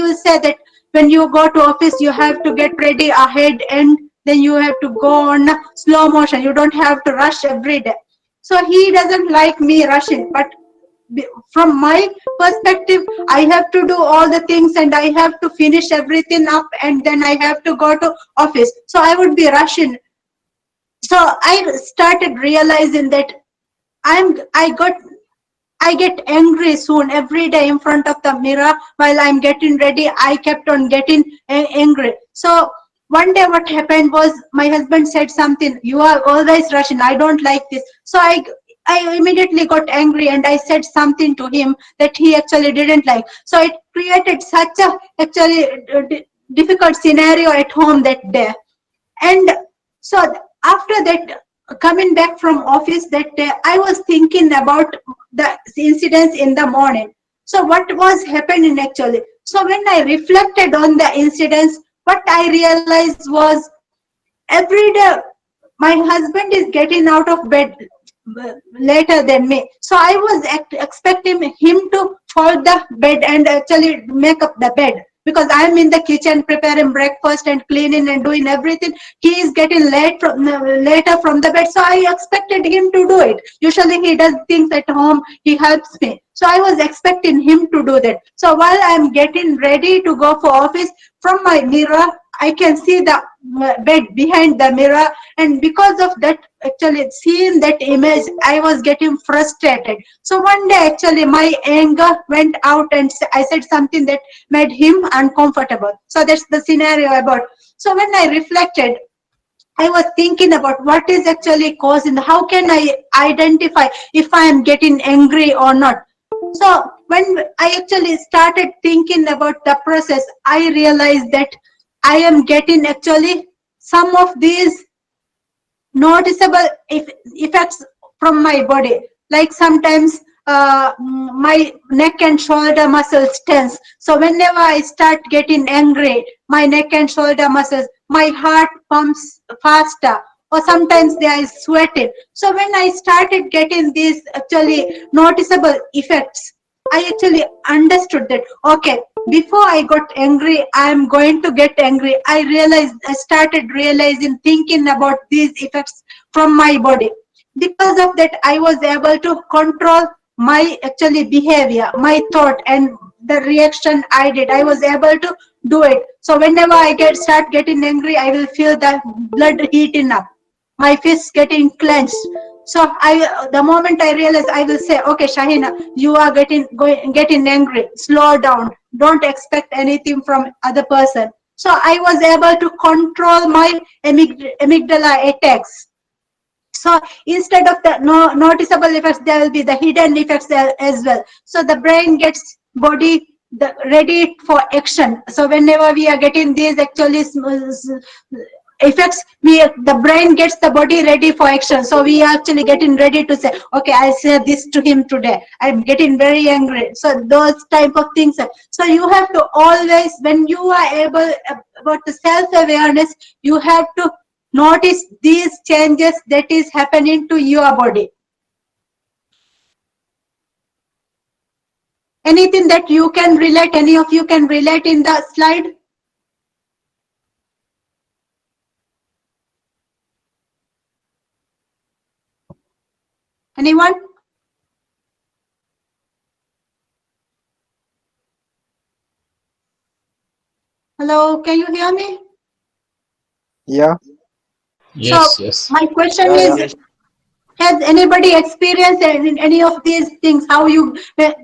will say that when you go to office, you have to get ready ahead, and then you have to go on slow motion. You don't have to rush every day. So he doesn't like me rushing, but from my perspective, I have to do all the things and I have to finish everything up, and then I have to go to office. So I would be rushing. So I started realizing that I got I get angry soon every day in front of the mirror while I'm getting ready. I kept on getting angry. So one day what happened was my husband said something, you are always rushing. I don't like this. So I immediately got angry and I said something to him that he actually didn't like. So it created such a actually difficult scenario at home that day. And so after that, coming back from office that day, I was thinking about the incidents in the morning. So what was happening actually? So when I reflected on the incidents, what I realized was every day my husband is getting out of bed later than me. So I was expecting him to fold the bed and actually make up the bed, because I'm in the kitchen preparing breakfast and cleaning and doing everything. He is getting later from the bed, so I expected him to do it. Usually he does things at home, he helps me. So I was expecting him to do that. So while I'm getting ready to go for office, from my mirror I can see the bed behind the mirror, and because of that, actually seeing that image, I was getting frustrated. So one day actually my anger went out and I said something that made him uncomfortable. So that's the scenario about. So when I reflected, I was thinking about what is actually causing, how can I identify if I am getting angry or not. So when I actually started thinking about the process, I realized that I am getting actually some of these noticeable effects from my body. Like sometimes my neck and shoulder muscles tense. So whenever I start getting angry, my neck and shoulder muscles, my heart pumps faster, or sometimes there is sweating. So when I started getting these actually noticeable effects, I actually understood that, okay, before I got angry, I am going to get angry. I started realizing, thinking about these effects from my body. Because of that, I was able to control my actually behavior, my thought, and the reaction I did. I was able to do it. So whenever I start getting angry, I will feel the blood heating up, my fists getting clenched. So the moment I realize, I will say, okay, Shahina, you are getting angry. Slow down. Don't expect anything from other person. So I was able to control my amygdala attacks. So instead of the noticeable effects, there will be the hidden effects there as well. So the brain gets body ready for action. So whenever we are getting these actually effects, the brain gets the body ready for action. So we are actually getting ready to say, okay, I'll say this to him today. I'm getting very angry. So those type of things. So you have to always, when you are able about the self-awareness, you have to notice these changes that is happening to your body. Anything that you can relate, any of you can relate in the slide? Anyone? Hello, can you hear me? Yeah. Yes, So yes. my question Yeah, is, yeah. has anybody experienced any of these things? How you,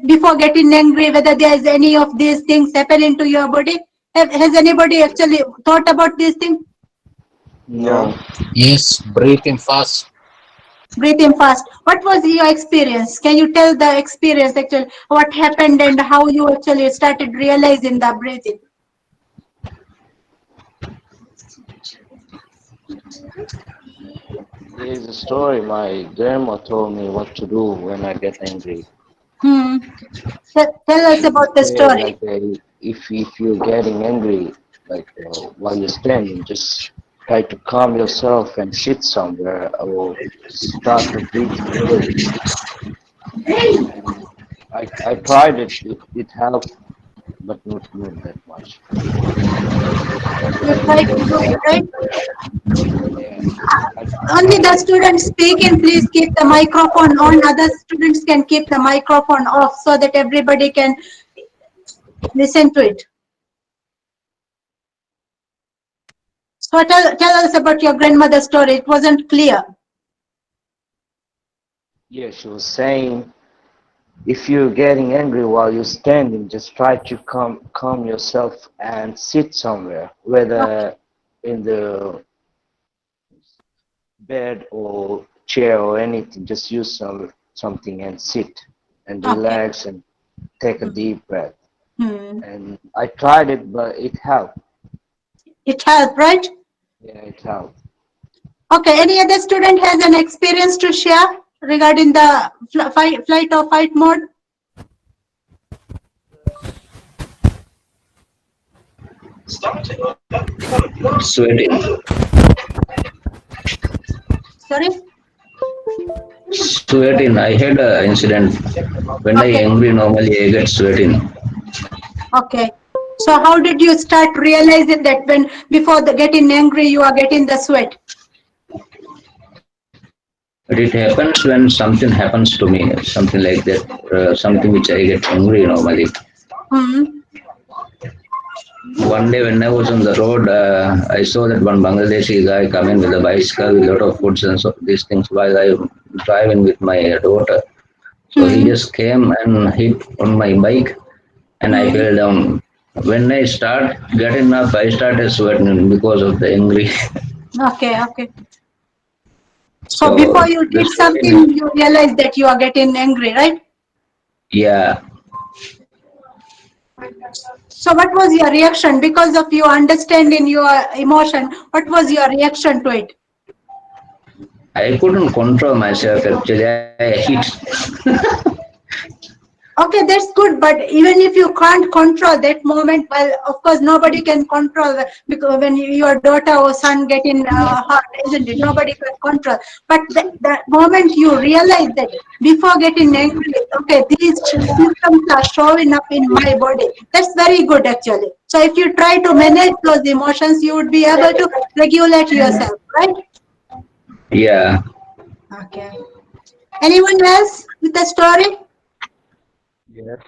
before getting angry, whether there is any of these things happening to your body? Has anybody actually thought about these things? Yeah. No. Yes, breathing fast. Breathing fast. What was your experience? Can you tell the experience actually? What happened and how you actually started realizing the breathing? There is a story my grandma told me what to do when I get angry. Hmm. Tell us She would about the say story. like if you're getting angry, like while you're standing, just try to calm yourself and sit somewhere or start to breathe slowly. And I tried it. It helped, but not that much. You try to do it, right? Yeah, I Only tried the it. students speaking, please keep the microphone on. Other students can keep the microphone off so that everybody can listen to it. So tell us about your grandmother's story. It wasn't clear. Yeah, she was saying if you're getting angry while you're standing, just try to calm yourself and sit somewhere, Okay. whether in the bed or chair or anything. Just use something and sit and Okay. relax and take a deep breath. Hmm. And I tried it, but it helped. It helped, right? Yeah, it helped. Okay. Any other student has an experience to share regarding the flight or fight mode? Sweating. Sorry? Sweating. I had an incident. When I Okay. angry, normally I get sweating. Okay. So how did you start realizing that when before the getting angry you are getting the sweat? But it happens when something happens to me, something like that, something which I get angry normally. Hmm. One day when I was on the road, I saw that one Bangladeshi guy coming with a bicycle, a lot of foods and so these things while I driving with my daughter. So he Hmm. just came and hit on my bike and I Hmm. fell down. When I start getting up, I started sweating because of the angry. Okay. Okay. So before So you the did sweating, something, you realized that you are getting angry, right? yeah, So what was your reaction because of you understanding your emotion? What was your reaction to it? I couldn't control myself actually. I hit. Okay, that's good, but even if you can't control that moment, well, of course, nobody can control because when your daughter or son get in hurt, isn't it? Nobody can control. But the moment you realize that before getting angry, okay, these symptoms are showing up in my body. That's very good, actually. So if you try to manage those emotions, you would be able to regulate yourself, right? Yeah. Okay. Anyone else with a story? Yes.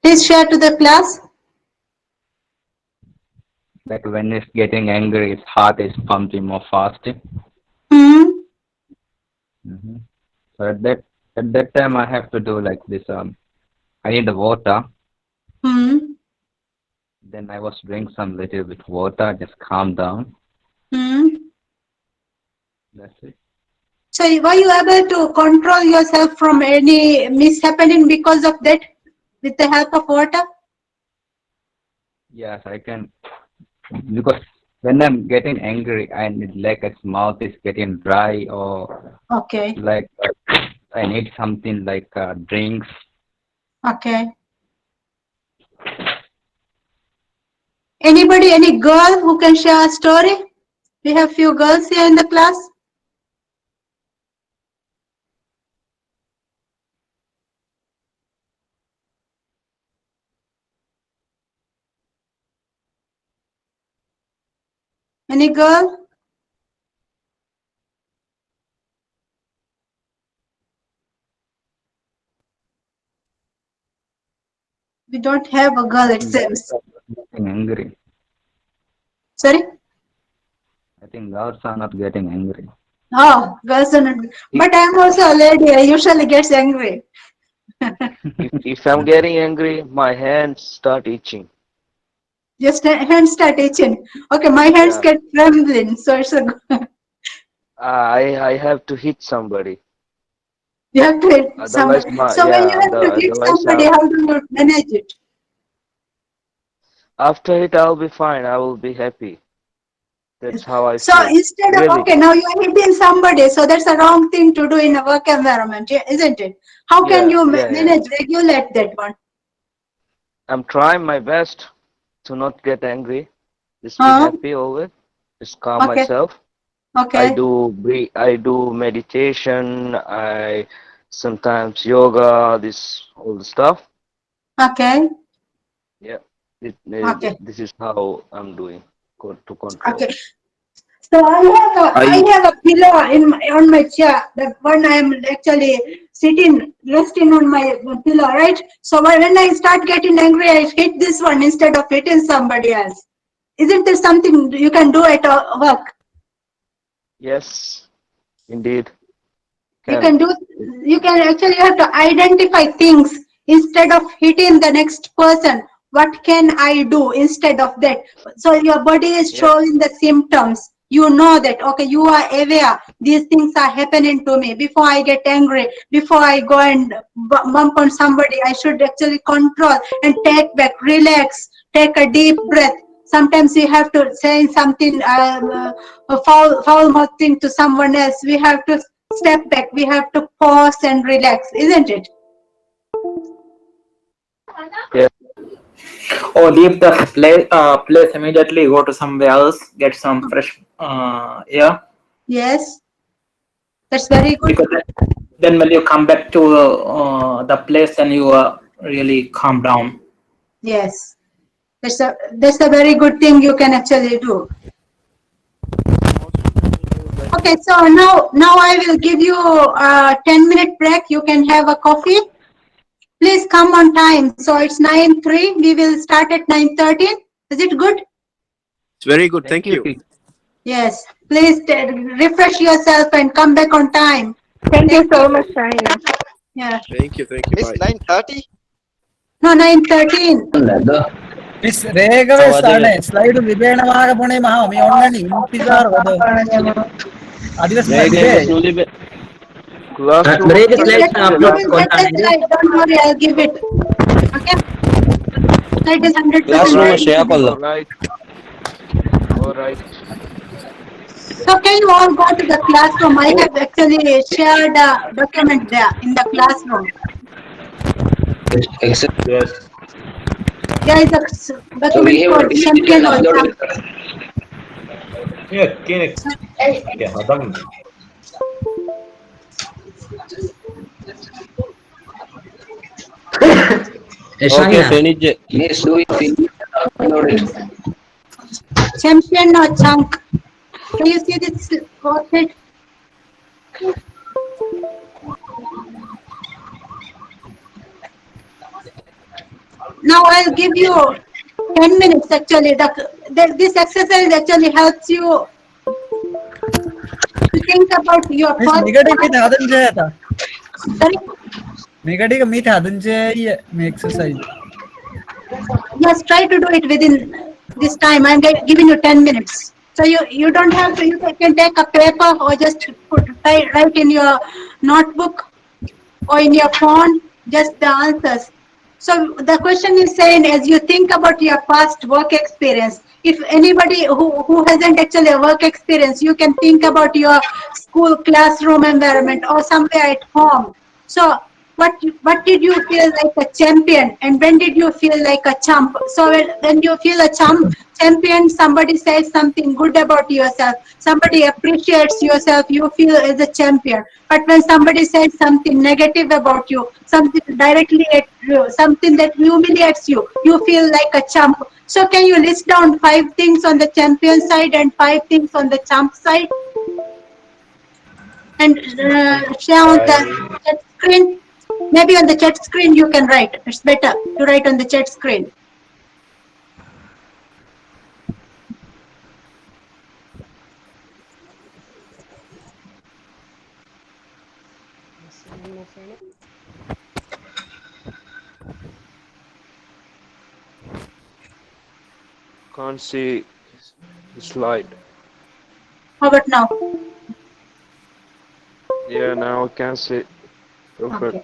Please share to the class. Like when it's getting angry, its heart is pumping more faster. Hmm. Hmm. So at that time, I have to do like this. I need the water. Hmm. Then I was drink some little bit water, just calm down. Hmm. That's it. So were you able to control yourself from any mishappening because of that with the help of water? Yes, I can. Because when I'm getting angry, I need like its mouth is getting dry, or Okay. like I need something like drinks. Okay. Anybody, any girl who can share a story? We have few girls here in the class. Any girl? We don't have a girl, it seems. Getting angry. Sorry? I think girls are not getting angry. Oh, girls are not. If, But I'm also a lady. I usually get angry. if I'm getting angry, my hands start itching. Just hands start itching. Okay, my hands Yeah, get trembling. So it's a I have to hit somebody. you have to hit Otherwise, somebody. my So when you yeah. have to hit Otherwise, somebody, how do you manage it? after it, I'll be fine. I will be happy. That's how I So feel. instead of Really. okay, now you are hitting somebody. So that's a wrong thing to do in a work environment, isn't it? How can Yeah, you yeah. manage, regulate that one? I'm trying my best to not get angry. Just be Huh? happy always. Just calm Okay. myself. Okay. I do meditation. I sometimes yoga. This all the stuff. Okay. Yeah. Okay. This is how I'm doing to control. Okay. So I I have a pillow in on my chair. That one I am actually sitting, resting on my pillow, right? So when I start getting angry, I hit this one instead of hitting somebody else. Isn't there something you can do at work? Yes, indeed. You Can. can do, you can actually have to identify things instead of hitting the next person. What can I do instead of that? So your body is Yeah. showing the symptoms. You know that, okay, you are aware these things are happening to me. Before I get angry, before I go and bump on somebody, I should actually control and take back, relax, take a deep breath. Sometimes we have to say something, a foul mouth thing to someone else. We have to step back. We have to pause and relax, isn't it? Yeah. Or leave the place immediately, go to somewhere else, get some fresh air. Yes, that's very good. Because then when you come back to the place, then you are really calm down. Yes, that's a very good thing you can actually do. Okay, so now I will give you a 10-minute break. You can have a coffee. Please come on time. So it's 9:03. We will start at 9:13. Is it good? it's very good. Thank Thank you. you. Yes. Please refresh yourself and come back on time. Thank you Thank you. so much, Shahina. Yeah. Thank you. Thank you. Miss Bye. 9:30. No, 9:13. Miss Regave Sane, slide Libena Pone Maha, me only Pizar, Adidas Libe. Classroom Break slide slide You is upload will available. get the kontanide. slide. Don't worry, I'll give it. Okay? Slide is 100% All Classroom ready right. share to kalla. go. All right. All right. So can you all go to the classroom? I have actually shared a document there in the classroom. Yes. There is a So we document have called to delete it champion and or upload jump. it. Yeah, Kinect. Yeah, Adam. Okay, Shania, finish. please do it. Finish and upload it. Champion or chunk. Can you see this worksheet? Now I'll give you 10 minutes actually. This exercise actually helps you to think about your Miss first Migadi part. mit hadun jeta. Sorry? Migadi mit hadun jey exercise. Yes, try to do it within this time. I'm giving you 10 minutes. So you don't have to, you can take a paper or just write in your notebook or in your phone, just the answers. So the question is saying, as you think about your past work experience, if anybody who hasn't actually a work experience, you can think about your school classroom environment or somewhere at home. So what did you feel like a champion and when did you feel like a chump? So when you feel a champion, somebody says something good about yourself, somebody appreciates yourself, you feel as a champion. But when somebody says something negative about you, something directly at you, something that humiliates you, you feel like a chump. So can you list down 5 things on the champion side and 5 things on the chump side and share on the chat screen? Maybe on the chat screen you can write. It's better to write on the chat screen. Can't see the slide. How about now? Yeah, now I can see. Perfect. Okay.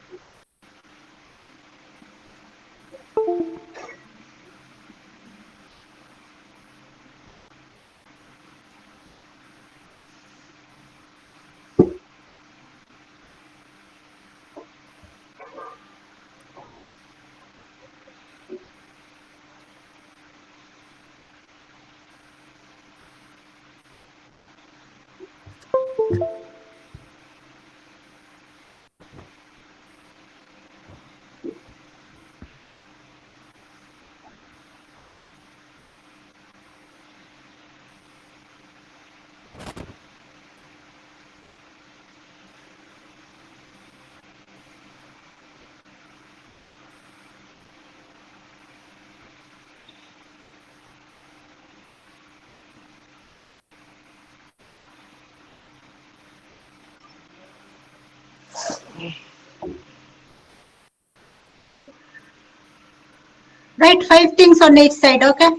Write 5 things on each side, okay?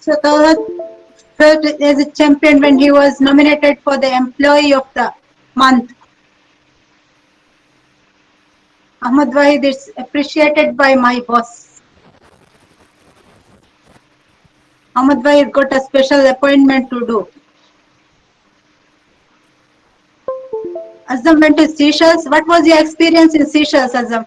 So Tawhat felt as a champion when he was nominated for the Employee of the Month. Ahmad Wahid is appreciated by my boss. Ahmad Wahid got a special appointment to do. Azam went to Seychelles. What was your experience in Seychelles, Azam?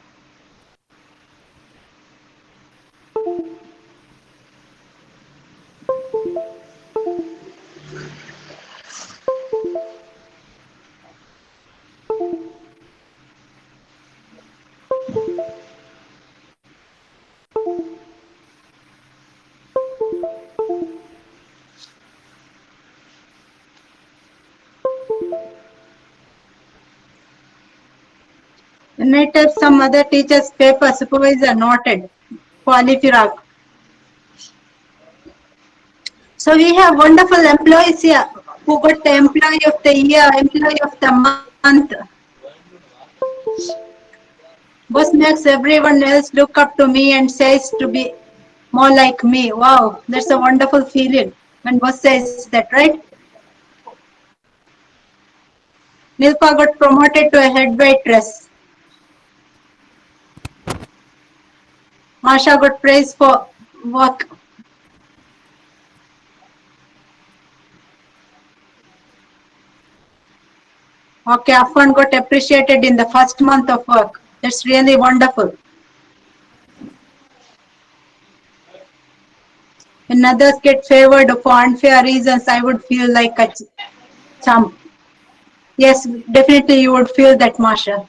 Later, some other teacher's paper supervisor noted for Ali Firaq. So we have wonderful employees here who got the Employee of the Year, Employee of the Month. Boss makes everyone else look up to me and says to be more like me. Wow, that's a wonderful feeling when boss says that, right? Nilpa got promoted to a head waitress. Masha got praise for work. Okay, Afan got appreciated in the first month of work. That's really wonderful. When others get favored for unfair reasons, I would feel like a chump. Yes, definitely you would feel that, Marsha.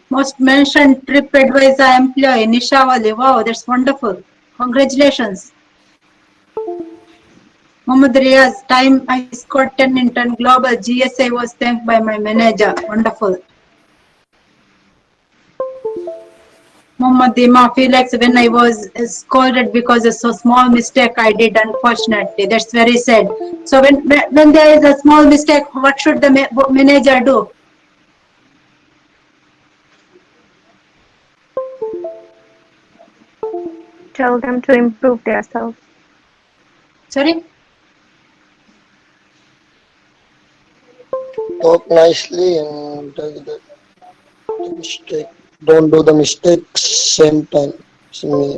Most mentioned TripAdvisor employee, Nishawali. Wow, that's wonderful. Congratulations. Mohammad Riaz, time I scored 10 in 10 global. GSA was thanked by my manager. Wonderful. Mohammad Ima, Felix, when I was scolded because of so small mistake I did, unfortunately. That's very sad. So when there is a small mistake, what should the manager do? Tell them to improve themselves. Sorry? Talk nicely and tell the mistake. Don't do the mistakes same time. So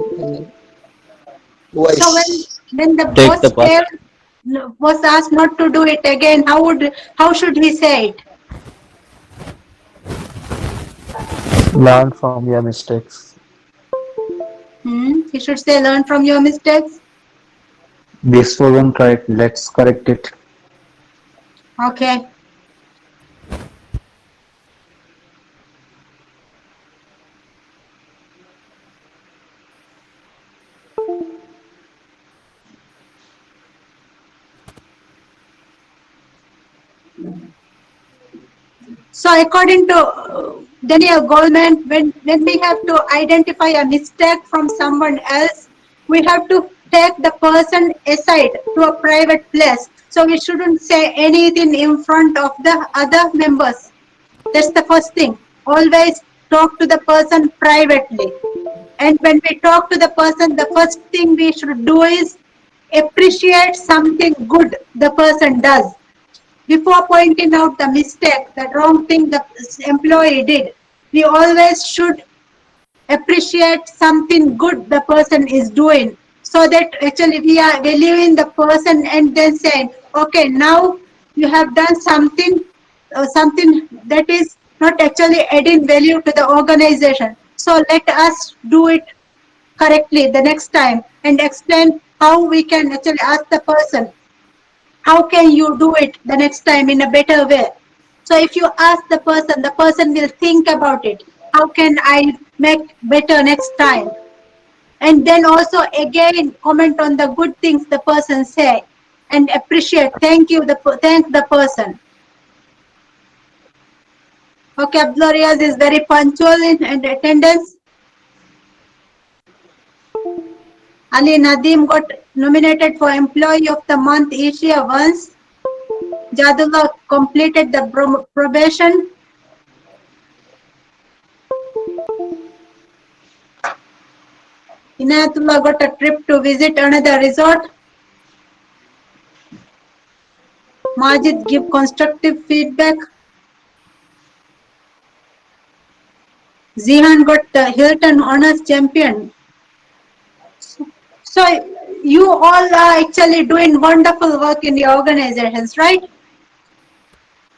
Twice. when the Take the boss bus. was asked not to do it again, how should he say it? Learn from your mistakes. He should say learn from your mistakes. This wasn't right. Let's correct it. Okay. So according to Daniel Goleman, when we have to identify a mistake from someone else, we have to take the person aside to a private place. So we shouldn't say anything in front of the other members. That's the first thing. Always talk to the person privately. And when we talk to the person, the first thing we should do is appreciate something good the person does. Before pointing out the mistake, the wrong thing the employee did, we always should appreciate something good the person is doing, so that actually we are valuing the person and then saying, okay, now you have done something that is not actually adding value to the organization. So let us do it correctly the next time and explain how we can actually ask the person, how can you do it the next time in a better way? So if you ask the person will think about it. How can I make better next time? And then also again comment on the good things the person say and appreciate. Thank you. Thank the person. Okay, Abdul Riaz is very punctual in attendance. Ali Nadim got nominated for Employee of the Month each year once. Jadullah completed the probation. Inayatullah got a trip to visit another resort. Majid give constructive feedback. Zihan got the Hilton Honors Champion. So you all are actually doing wonderful work in the organizations, right?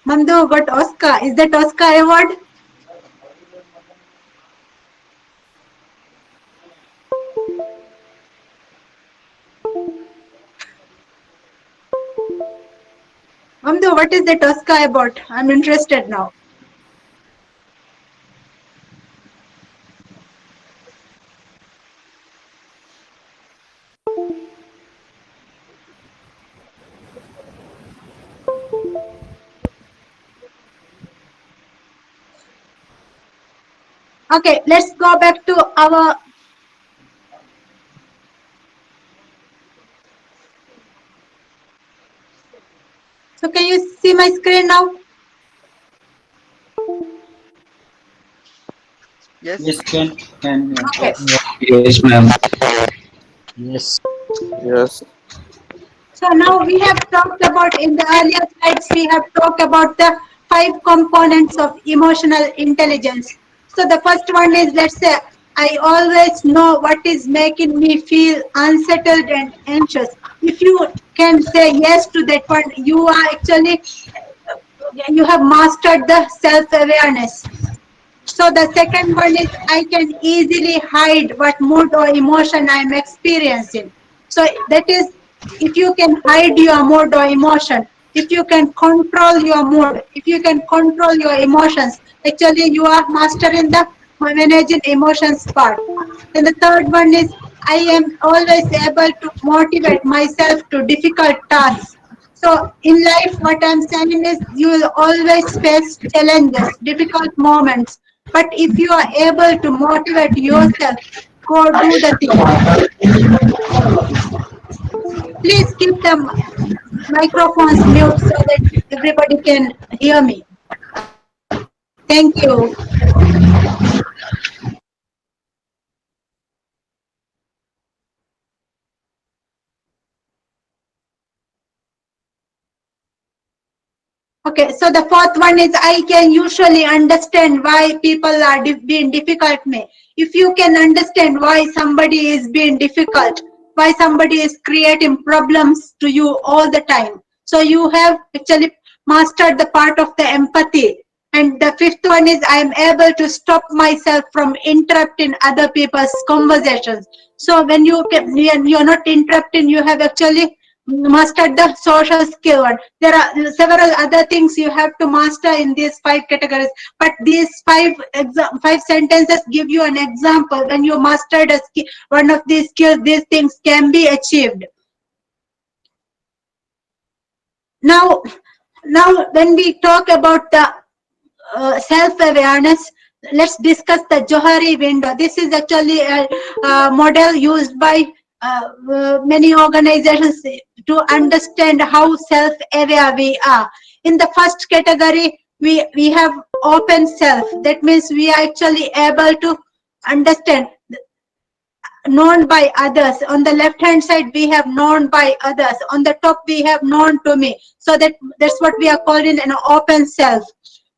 Mamdu got Oscar. Is that Oscar award? Mamdu, what is that Oscar about? I'm interested now. Okay, let's go back to our. So can you see my screen now? Yes. Yes, can. Okay. Yes, ma'am. Yes. Yes. So now we have talked about, in the earlier slides, we have talked about the 5 components of emotional intelligence. So the first one is, let's say, I always know what is making me feel unsettled and anxious. If you can say yes to that one, you are actually, you have mastered the self-awareness. So the second one is, I can easily hide what mood or emotion I'm experiencing. So that is, if you can hide your mood or emotion, if you can control your mood, if you can control your emotions, actually you are mastering the managing emotions part. And the third one is, I am always able to motivate myself to difficult tasks. So in life, what I'm saying is, you will always face challenges, difficult moments. But if you are able to motivate yourself, go do the thing. Please keep the microphones mute so that everybody can hear me. Thank you. Okay, so the fourth one is, I can usually understand why people are being difficult me. If you can understand why somebody is being difficult, why somebody is creating problems to you all the time, so you have actually mastered the part of the empathy. And the fifth one is, I am able to stop myself from interrupting other people's conversations. So when you can, you're not interrupting, you have actually mastered the social skill one. There are several other things you have to master in these 5 categories, but these five sentences give you an example. When you mastered a skill, one of these skills, these things can be achieved. Now, when we talk about the self-awareness, let's discuss the Johari window. This is actually a model used by many organizations to understand how self-aware we are. In the first category, we have open self. That means we are actually able to understand, known by others. On the left hand side we have known by others, on the top we have known to me. So that's what we are calling an open self.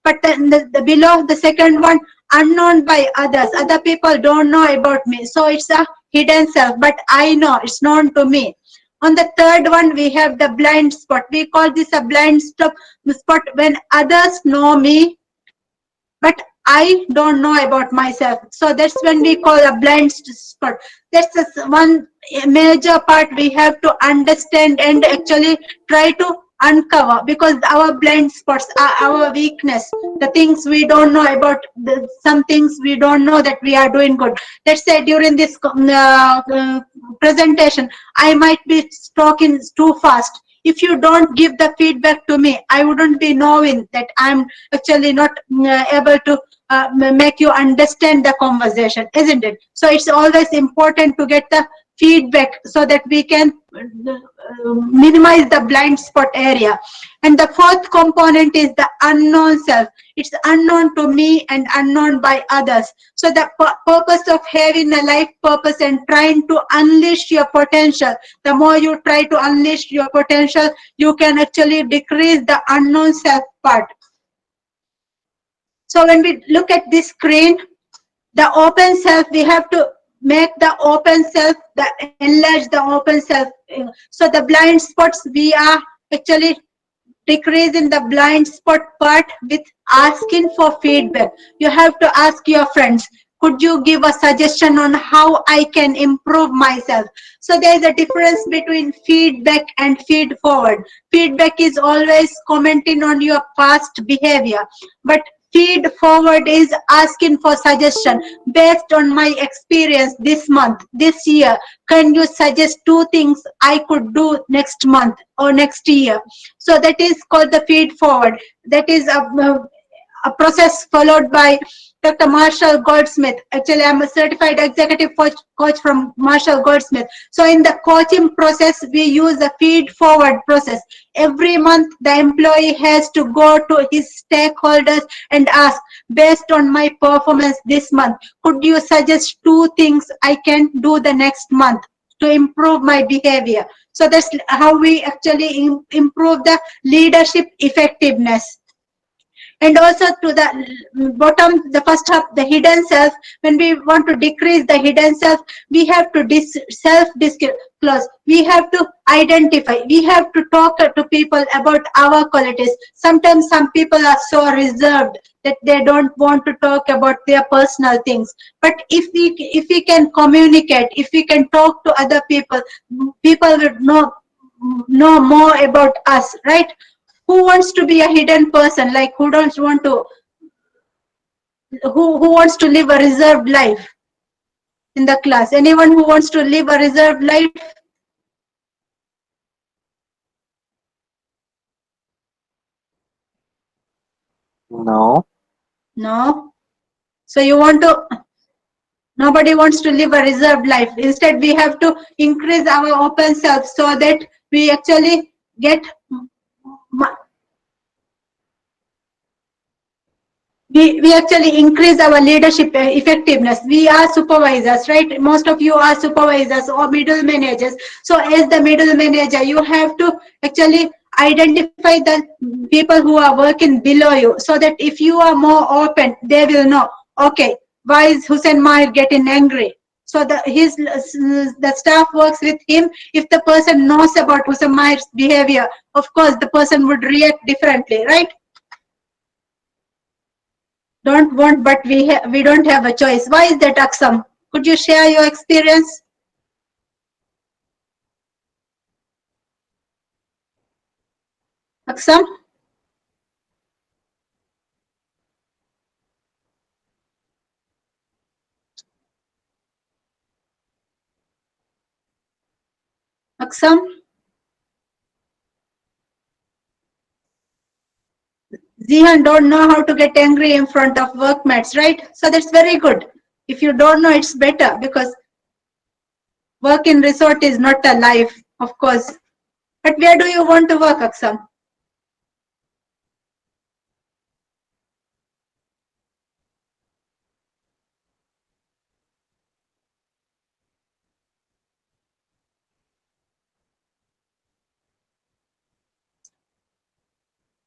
But then the below, the second one, unknown by others, other people don't know about me, so it's a hidden self, but I know, it's known to me. On the third one we have the blind spot. We call this a blind spot, when others know me but I don't know about myself. So that's when we call a blind spot. That's one major part we have to understand and actually try to uncover, because our blind spots are our weakness, the things we don't know about, some things we don't know that we are doing good. Let's say during this presentation, I might be talking too fast. If you don't give the feedback to me, I wouldn't be knowing that I'm actually not able to make you understand the conversation, isn't it? So it's always important to get the feedback so that we can minimize the blind spot area. And the fourth component is the unknown self. It's unknown to me and unknown by others. So the purpose of having a life purpose and trying to unleash your potential, the more you try to unleash your potential, you can actually decrease the unknown self part. So when we look at this screen, the open self, we have to make the open self, enlarge the open self. So the blind spots, we are actually decreasing the blind spot part with asking for feedback. You have to ask your friends, could you give a suggestion on how I can improve myself? So there is a difference between feedback and feed forward. Feedback is always commenting on your past behavior, but feed forward is asking for suggestion based on my experience this month, this year. Can you suggest 2 things I could do next month or next year? So that is called the feed forward. That is a process followed by Dr. Marshall Goldsmith. Actually, I'm a certified executive coach from Marshall Goldsmith. So in the coaching process, we use the feed forward process. Every month, the employee has to go to his stakeholders and ask, based on my performance this month, could you suggest 2 things I can do the next month to improve my behavior. So that's how we actually improve the leadership effectiveness. And also to the bottom, the first half, the hidden self. When we want to decrease the hidden self, we have to self-disclose. We have to identify. We have to talk to people about our qualities. Sometimes some people are so reserved that they don't want to talk about their personal things. But if we can communicate, if we can talk to other people, people will know more about us, right? Who wants to be a hidden person? Like who wants to live a reserved life in the class? Anyone who wants to live a reserved life? No. No. So nobody wants to live a reserved life. Instead, we have to increase our open self so that we actually get we actually increase our leadership effectiveness. We are supervisors, right? Most of you are supervisors or middle managers. So as the middle manager, you have to actually identify the people who are working below you, so that if you are more open, they will know, okay, why is Hussein Mahir getting angry? So the staff works with him. If the person knows about Hussein Mahir's behavior, of course the person would react differently, right? Don't want, but we don't have a choice. Why is that, Aksam? Could you share your experience? Aksam? Aksam? Zihan don't know how to get angry in front of workmates, right? So that's very good. If you don't know, it's better, because work in resort is not a life, of course. But where do you want to work, Aksam?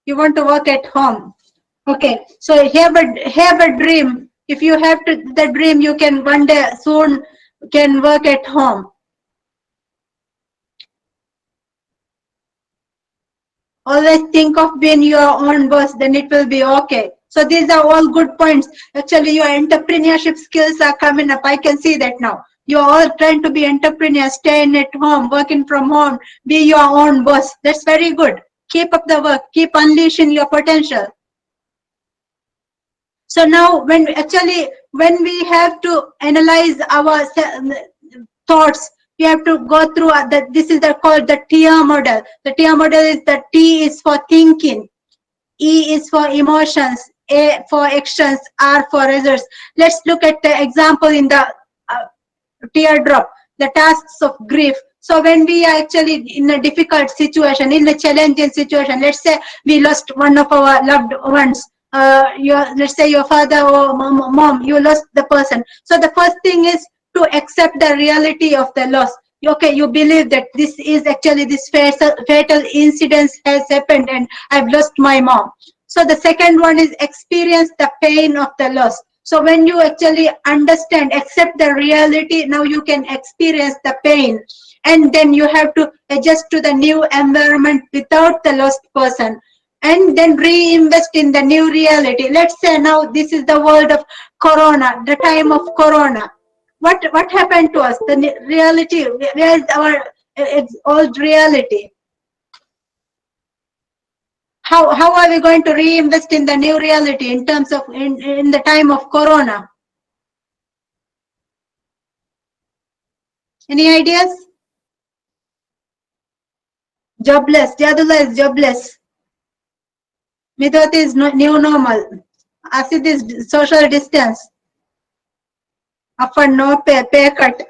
You want to work at home. Okay, so have a dream. If you have the dream, you can one day soon can work at home. Always think of being your own boss, then it will be okay. So these are all good points. Actually, your entrepreneurship skills are coming up. I can see that now. You're all trying to be entrepreneurs, staying at home, working from home, be your own boss. That's very good. Keep up the work. Keep unleashing your potential. So now when we have to analyze our thoughts, we have to go through this is called the tier model. The tier model is the T is for thinking, E is for emotions, A for actions, R for results. Let's look at the example in the teardrop, the tasks of grief. So when we are actually in a difficult situation, in a challenging situation, let's say we lost one of our loved ones, let's say your father or mom, you lost the person. So the first thing is to accept the reality of the loss. Okay, you believe that this is actually this fatal incident has happened and I've lost my mom. So the second one is experience the pain of the loss. So when you actually understand, accept the reality, now you can experience the pain. And then you have to adjust to the new environment without the lost person. And then reinvest in the new reality. Let's say now this is the world of Corona, the time of Corona. What happened to us? The reality, where is our old reality? How are we going to reinvest in the new reality in terms of in the time of Corona? Any ideas? Jobless. Jadula is jobless. Midot is new normal. Asid is social distance. Often no pay cut.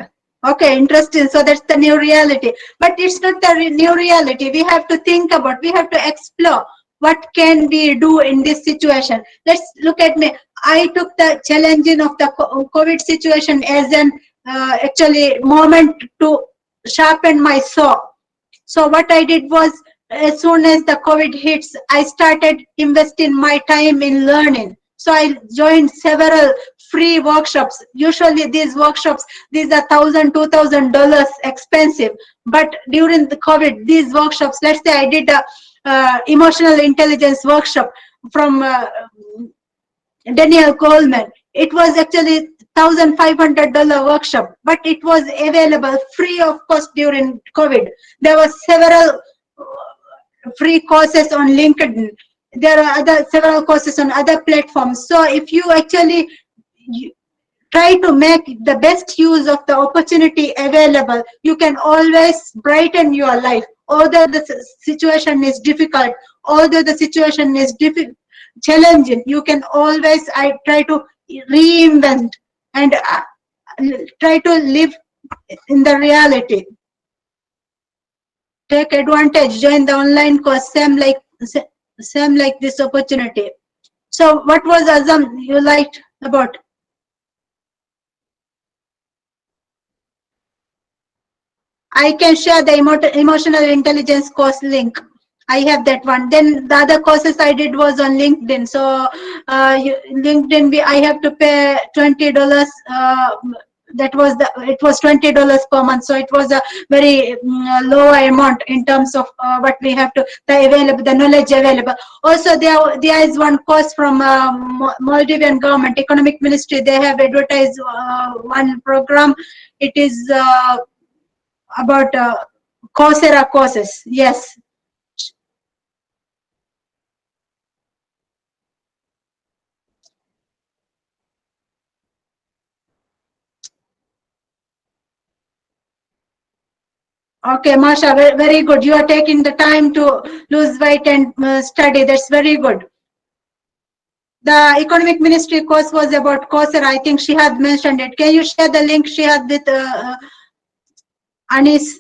Okay, interesting. So that's the new reality. But it's not the new reality. We have to think about, we have to explore what can we do in this situation. Let's look at me. I took the challenging of the COVID situation as an actually moment to sharpened my saw. So what I did was, as soon as the COVID hits, I started investing my time in learning. So I joined several free workshops. Usually these workshops, these are $1,000, $2,000 expensive. But during the COVID, these workshops, let's say I did a emotional intelligence workshop from Daniel Coleman. It was actually $1,500 workshop, but it was available free of cost during COVID. There were several free courses on LinkedIn. There are other several courses on other platforms. So if you actually try to make the best use of the opportunity available, you can always brighten your life. Although the situation is difficult, although the situation is challenging, you can always, I try to reinvent and try to live in the reality. Take advantage, join the online course, same like this opportunity. So what was Azam you liked about? I can share the emotional intelligence course link. I have that one. Then the other courses I did was on LinkedIn. So LinkedIn, I have to pay $20. It was $20 per month. So it was a very low amount in terms of what we have to the knowledge available. Also, there is one course from Maldivian government economic ministry. They have advertised one program. It is about Coursera courses. Yes. Okay, Masha, very good. You are taking the time to lose weight and study. That's very good. The economic ministry course was about Coursera. I think she had mentioned it. Can you share the link she had with Anis?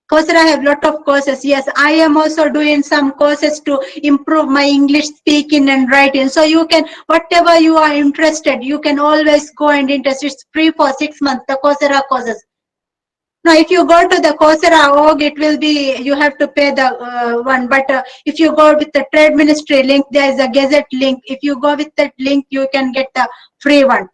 Coursera have lot of courses. Yes, I am also doing some courses to improve my English speaking and writing. So you can, whatever you are interested, you can always go and interest. It's free for 6 months, the Coursera courses. Now, if you go to the Coursera org, it will be, you have to pay the one. But if you go with the Trade Ministry link, there is a Gazette link. If you go with that link, you can get the free one.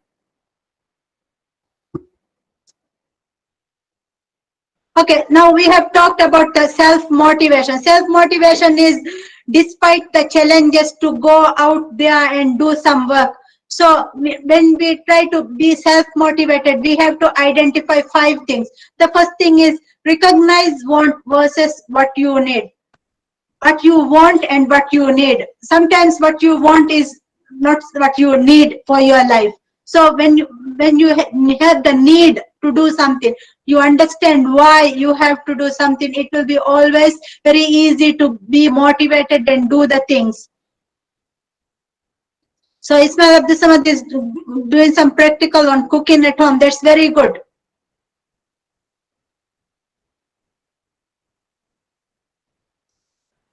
Okay, now we have talked about the self-motivation. Self-motivation is despite the challenges to go out there and do some work. So when we try to be self-motivated, we have to identify 5 things. The first thing is recognize want versus what you need. What you want and what you need. Sometimes what you want is not what you need for your life. So when you have the need to do something, you understand why you have to do something, it will be always very easy to be motivated and do the things. So Ismail Abdul Samad is doing some practical on cooking at home. That's very good.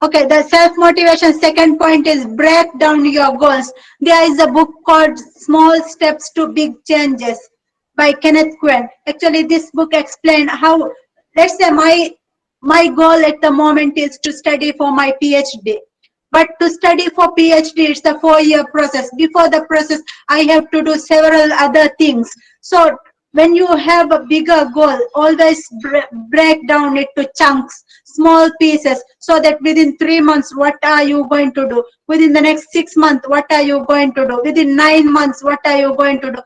Okay, the self-motivation second point is break down your goals. There is a book called Small Steps to Big Changes by Kenneth Quinn. Actually, this book explains how, let's say my goal at the moment is to study for my PhD. But to study for PhD, it's a 4-year process. Before the process, I have to do several other things. So when you have a bigger goal, always break down it to chunks, small pieces, so that within 3 months, what are you going to do? Within the next 6 months, what are you going to do? Within 9 months, what are you going to do?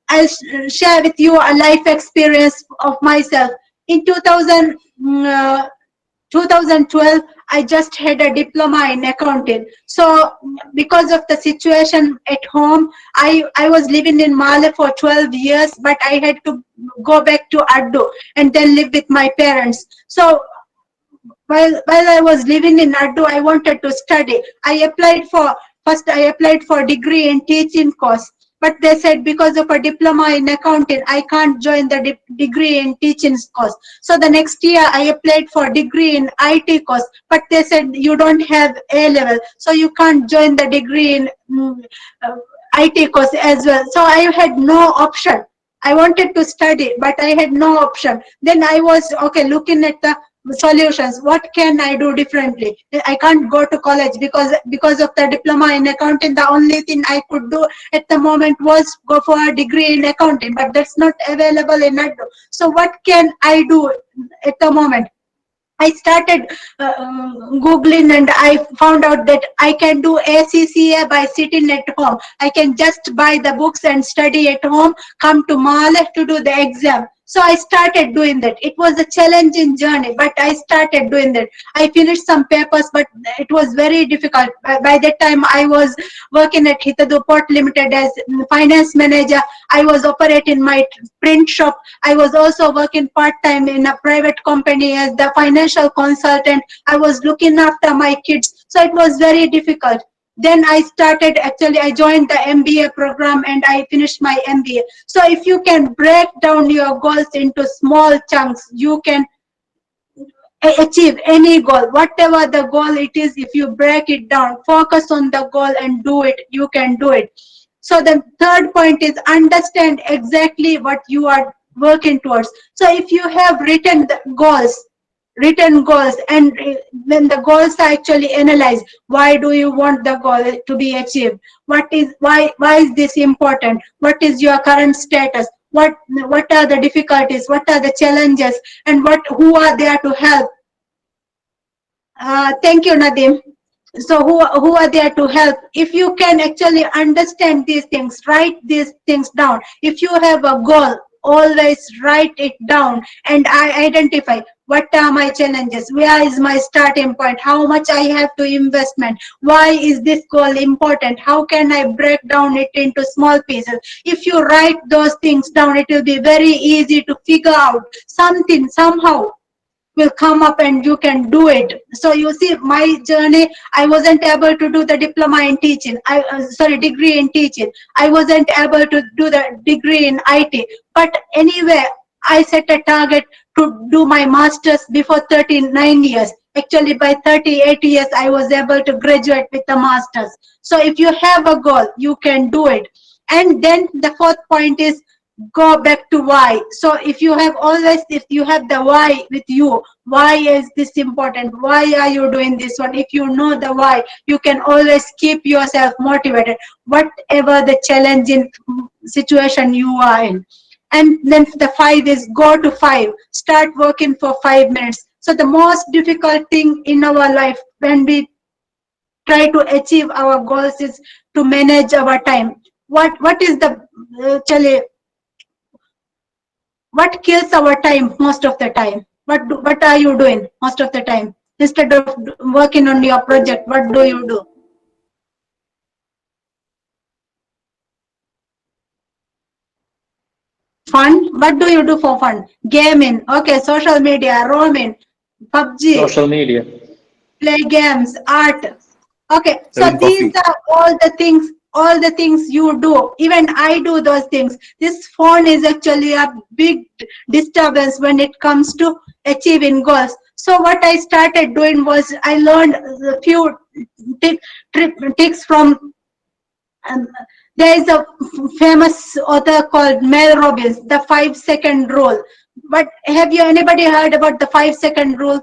I'll share with you a life experience of myself. In 2012, I just had a diploma in accounting. So because of the situation at home, I was living in Male for 12 years, but I had to go back to Addo and then live with my parents. So while I was living in Addo, I wanted to study. First I applied for degree in teaching course. But they said because of a diploma in accounting, I can't join the degree in teaching course. So the next year I applied for degree in IT course, but they said you don't have A level, so you can't join the degree in IT course as well. So I had no option. I wanted to study, but I had no option. Then I was okay looking at the solutions. What can I do differently? I can't go to college because of the diploma in accounting. The only thing I could do at the moment was go for a degree in accounting, but that's not available in Addo. So what can I do at the moment? I started Googling, and I found out that I can do ACCA by sitting at home. I can just buy the books and study at home, come to Male to do the exam. So I started doing that. It was a challenging journey, but I started doing that. I finished some papers, but it was very difficult. By that time, I was working at Hitadu Port Limited as finance manager. I was operating my print shop. I was also working part-time in a private company as the financial consultant. I was looking after my kids. So it was very difficult. Then I joined the MBA program and I finished my MBA. So if you can break down your goals into small chunks, you can achieve any goal. Whatever the goal it is, if you break it down, focus on the goal and do it, you can do it. So the third point is understand exactly what you are working towards. So if you have written goals, and when the goals are actually analyzed, why do you want the goal to be achieved? Why is this important? What is your current status? What are the difficulties? What are the challenges? And who are there to help? Thank you, Nadim. So who are there to help? If you can actually understand these things, write these things down. If you have a goal, always write it down and identify what are my challenges, where is my starting point, how much I have to investment, why is this goal important, how can I break down it into small pieces. If you write those things down, it will be very easy to figure out something somehow will come up and you can do it. So you see my journey, I wasn't able to do the diploma in teaching, degree in teaching. I wasn't able to do the degree in IT, but anyway, I set a target to do my master's before 39 years. Actually, by 38 years, I was able to graduate with a master's. So if you have a goal, you can do it. And then the fourth point is go back to why. So if you have the why with you, why is this important, why are you doing this one, if you know the why, you can always keep yourself motivated whatever the challenging situation you are in. And then the 5 is go to 5, start working for 5 minutes. So the most difficult thing in our life when we try to achieve our goals is to manage our time. What is the actually what kills our time most of the time? What are you doing most of the time? Instead of working on your project, what do you do? Fun? What do you do for fun? Gaming. Okay, social media, roaming, PUBG. Social media. Play games, art. Okay, so Having these coffee. are all the things you do. Even I do those things. This phone is actually a big disturbance when it comes to achieving goals. So what I started doing was I learned a few tricks from um, there is a famous author called Mel Robbins, the 5-second rule. But have you anybody heard about the 5-second rule?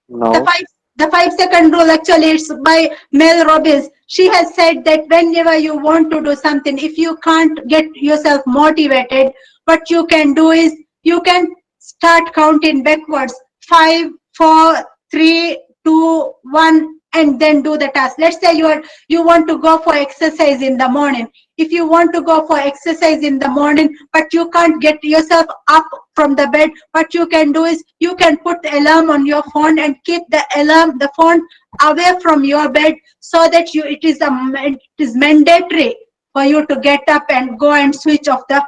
The No. five the 5-second rule actually it's by Mel Robbins. She has said that whenever you want to do something, if you can't get yourself motivated, what you can do is you can start counting backwards. 5, 4, 3, 2, 1, and then do the task. Let's say you want to go for exercise in the morning. If you want to go for exercise in the morning, but you can't get yourself up from the bed, what you can do is you can put the alarm on your phone and keep the phone away from your bed so that it is mandatory for you to get up and go and switch off the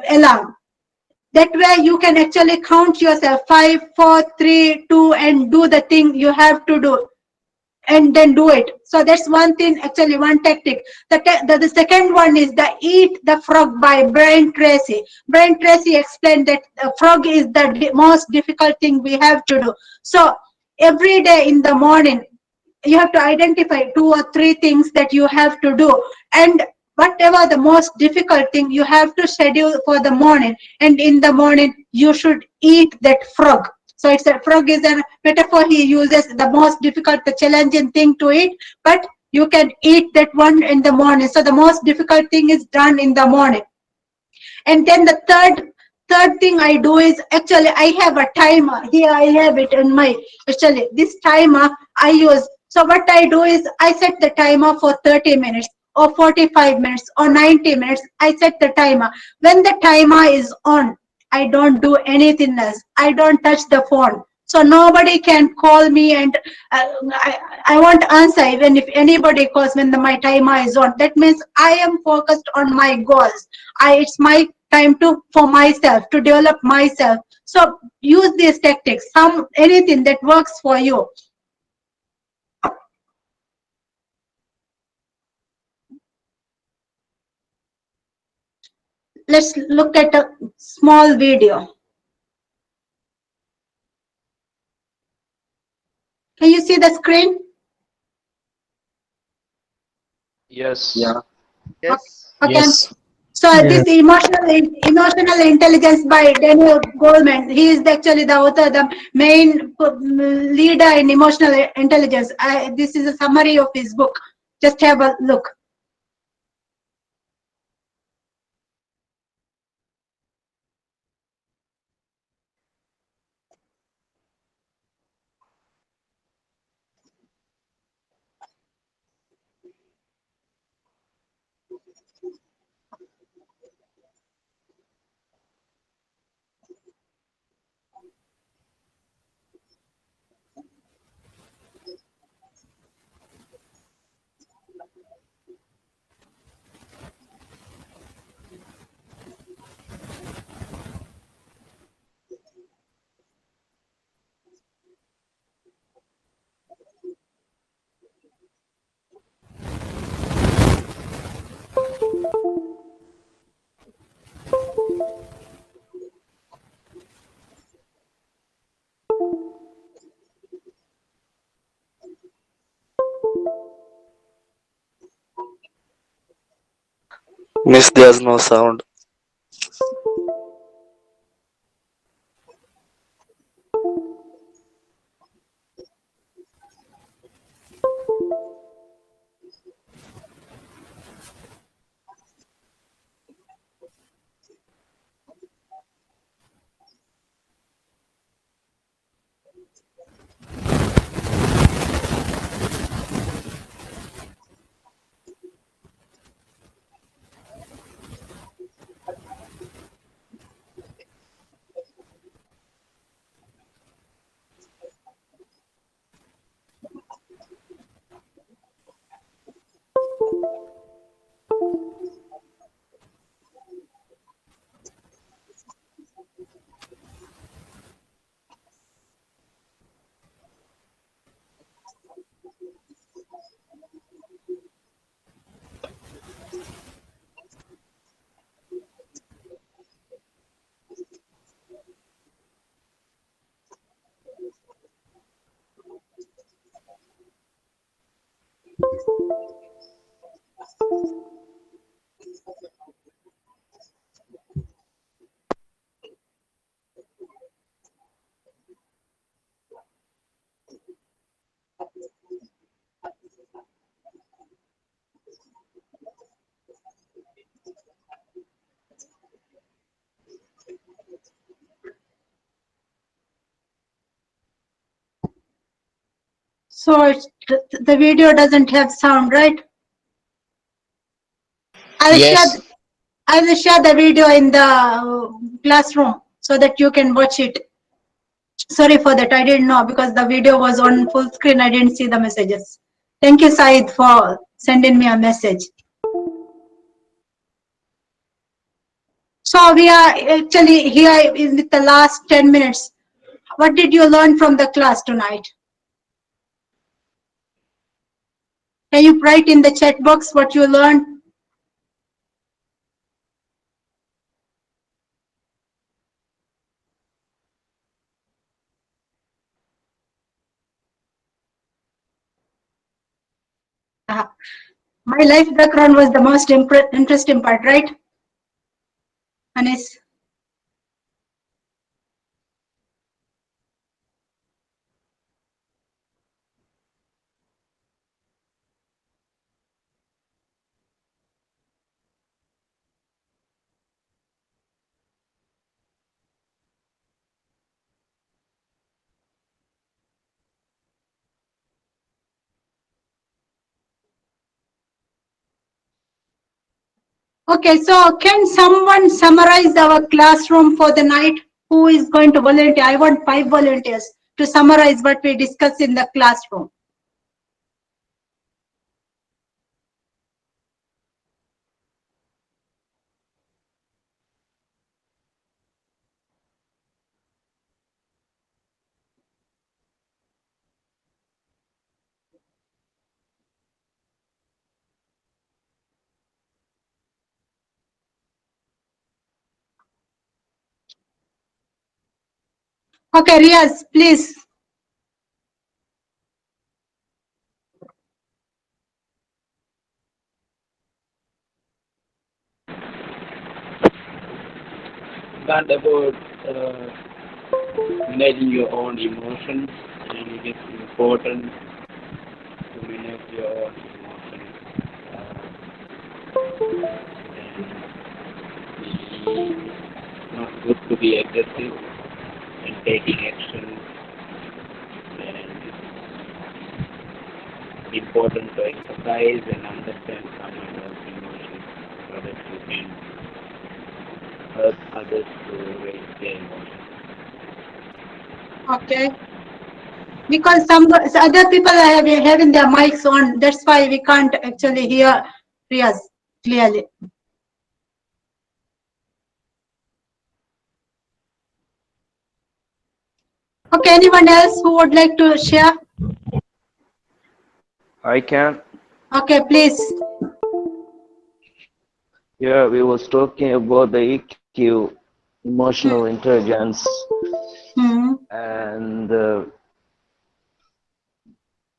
alarm. That way you can actually count yourself 5, 4, 3, 2, and do the thing you have to do and then do it. So that's one thing, actually one tactic. The second one is the Eat the Frog by Brian Tracy. Brian Tracy explained that frog is the most difficult thing we have to do. So every day in the morning, you have to identify 2 or 3 things that you have to do, and whatever the most difficult thing you have to schedule for the morning, and in the morning you should eat that frog. So it's a frog is a metaphor he uses, the most difficult, the challenging thing to eat, but you can eat that one in the morning. So the most difficult thing is done in the morning. And then the third thing I do is, actually I have a timer here. I have it in my, actually this timer I use. So what I do is I set the timer for 30 minutes or 45 minutes or 90 minutes. I set the timer. When the timer is on, I don't do anything else. I don't touch the phone. So nobody can call me, and I won't answer even if anybody calls when my timer is on. That means I am focused on my goals. It's my time to for myself, to develop myself. So use these tactics, anything that works for you. Let's look at a small video. Can you see the screen? Yes. Yeah. Yes. Okay. Yes. So Yes. this emotional intelligence by Daniel Goleman. He is actually the author, the main leader in emotional intelligence. This is a summary of his book. Just have a look. Miss, there's no sound. So the video doesn't have sound, right? I will share. Yes. I will share the video in the classroom so that you can watch it. Sorry for that. I didn't know because the video was on full screen. I didn't see the messages. Thank you, Said, for sending me a message. So we are actually here with the last 10 minutes. What did you learn from the class tonight? Can you write in the chat box what you learned? My life background was the most interesting part, right, Anis? Okay, so can someone summarize our classroom for the night? Who is going to volunteer? I want 5 volunteers to summarize what we discussed in the classroom. Okay, Riaz, please. Learn about managing your own emotions, and it is important to manage your own emotions. It's not good to be aggressive and taking action, and it's important to exercise and understand someone else's emotions so that you can help others to raise their emotions. Okay. Because some other people are having their mics on, that's why we can't actually hear Riaz clearly. Okay, anyone else who would like to share? I can. Okay, please. Yeah, we was talking about the EQ, emotional intelligence, and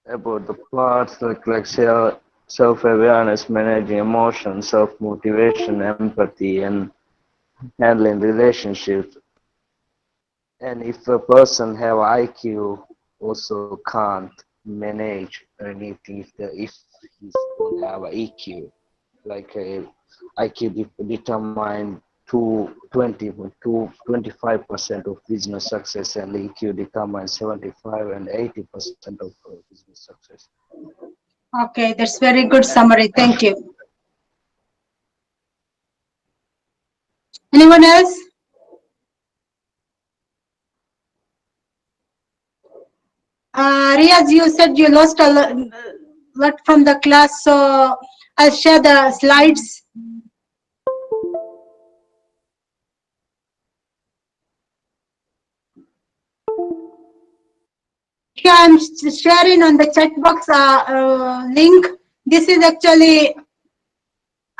about the parts like self-awareness, managing emotions, self-motivation, empathy, and handling relationships. And if a person have IQ, also can't manage anything if he's don't have a EQ. Like IQ determine 25% of business success, and EQ determines 75 and 80% of business success. Okay, that's very good summary. Thank you. Anyone else? Riaz, you said you lost a lot from the class, so I'll share the slides. Here I'm sharing on the chat box link. This is actually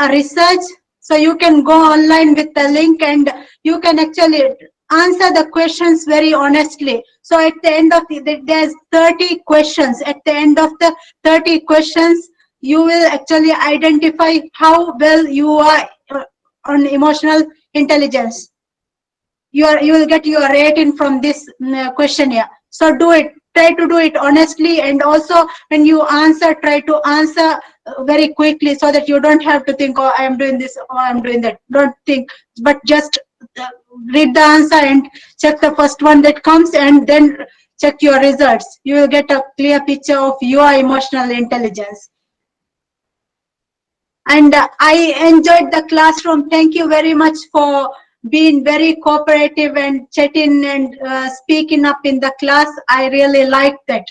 a research, so you can go online with the link and you can actually answer the questions very honestly. So at the end of there's 30 questions. At the end of the 30 questions, you will actually identify how well you are on emotional intelligence. You will get your rating from this questionnaire. So do it. Try to do it honestly, and also when you answer, try to answer very quickly so that you don't have to think, oh, I am doing this, or I am doing that. Don't think, but just read the answer and check the first one that comes, and then check your results. You will get a clear picture of your emotional intelligence. And I enjoyed the classroom. Thank you very much for being very cooperative and chatting and speaking up in the class. I really liked that.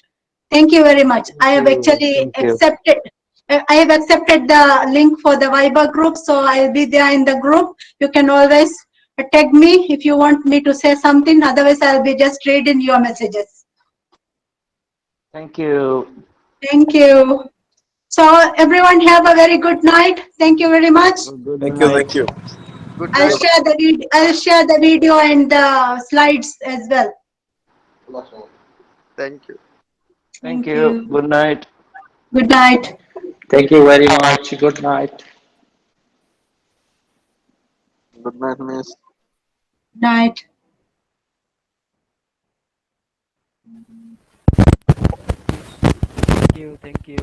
Thank you very much. I have actually Thank you. accepted. I have accepted the link for the Viber group, so I'll be there in the group. You can always tag me if you want me to say something. Otherwise, I'll be just reading your messages. Thank you. Thank you. So everyone have a very good night. Thank you very much. Good Thank you. night. Thank you. Good I'll night. share the video and the slides as well. Thank you. Thank you. Good night. Good night. Thank you very much. Good night. Good night, miss. Night. Thank you. Thank you.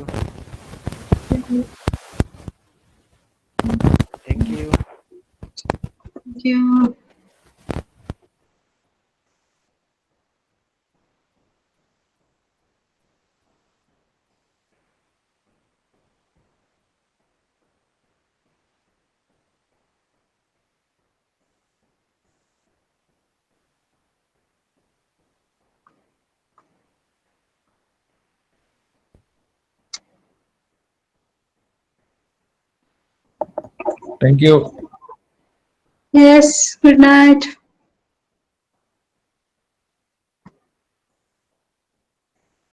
Thank you. Thank you. Thank you. Yes, good night.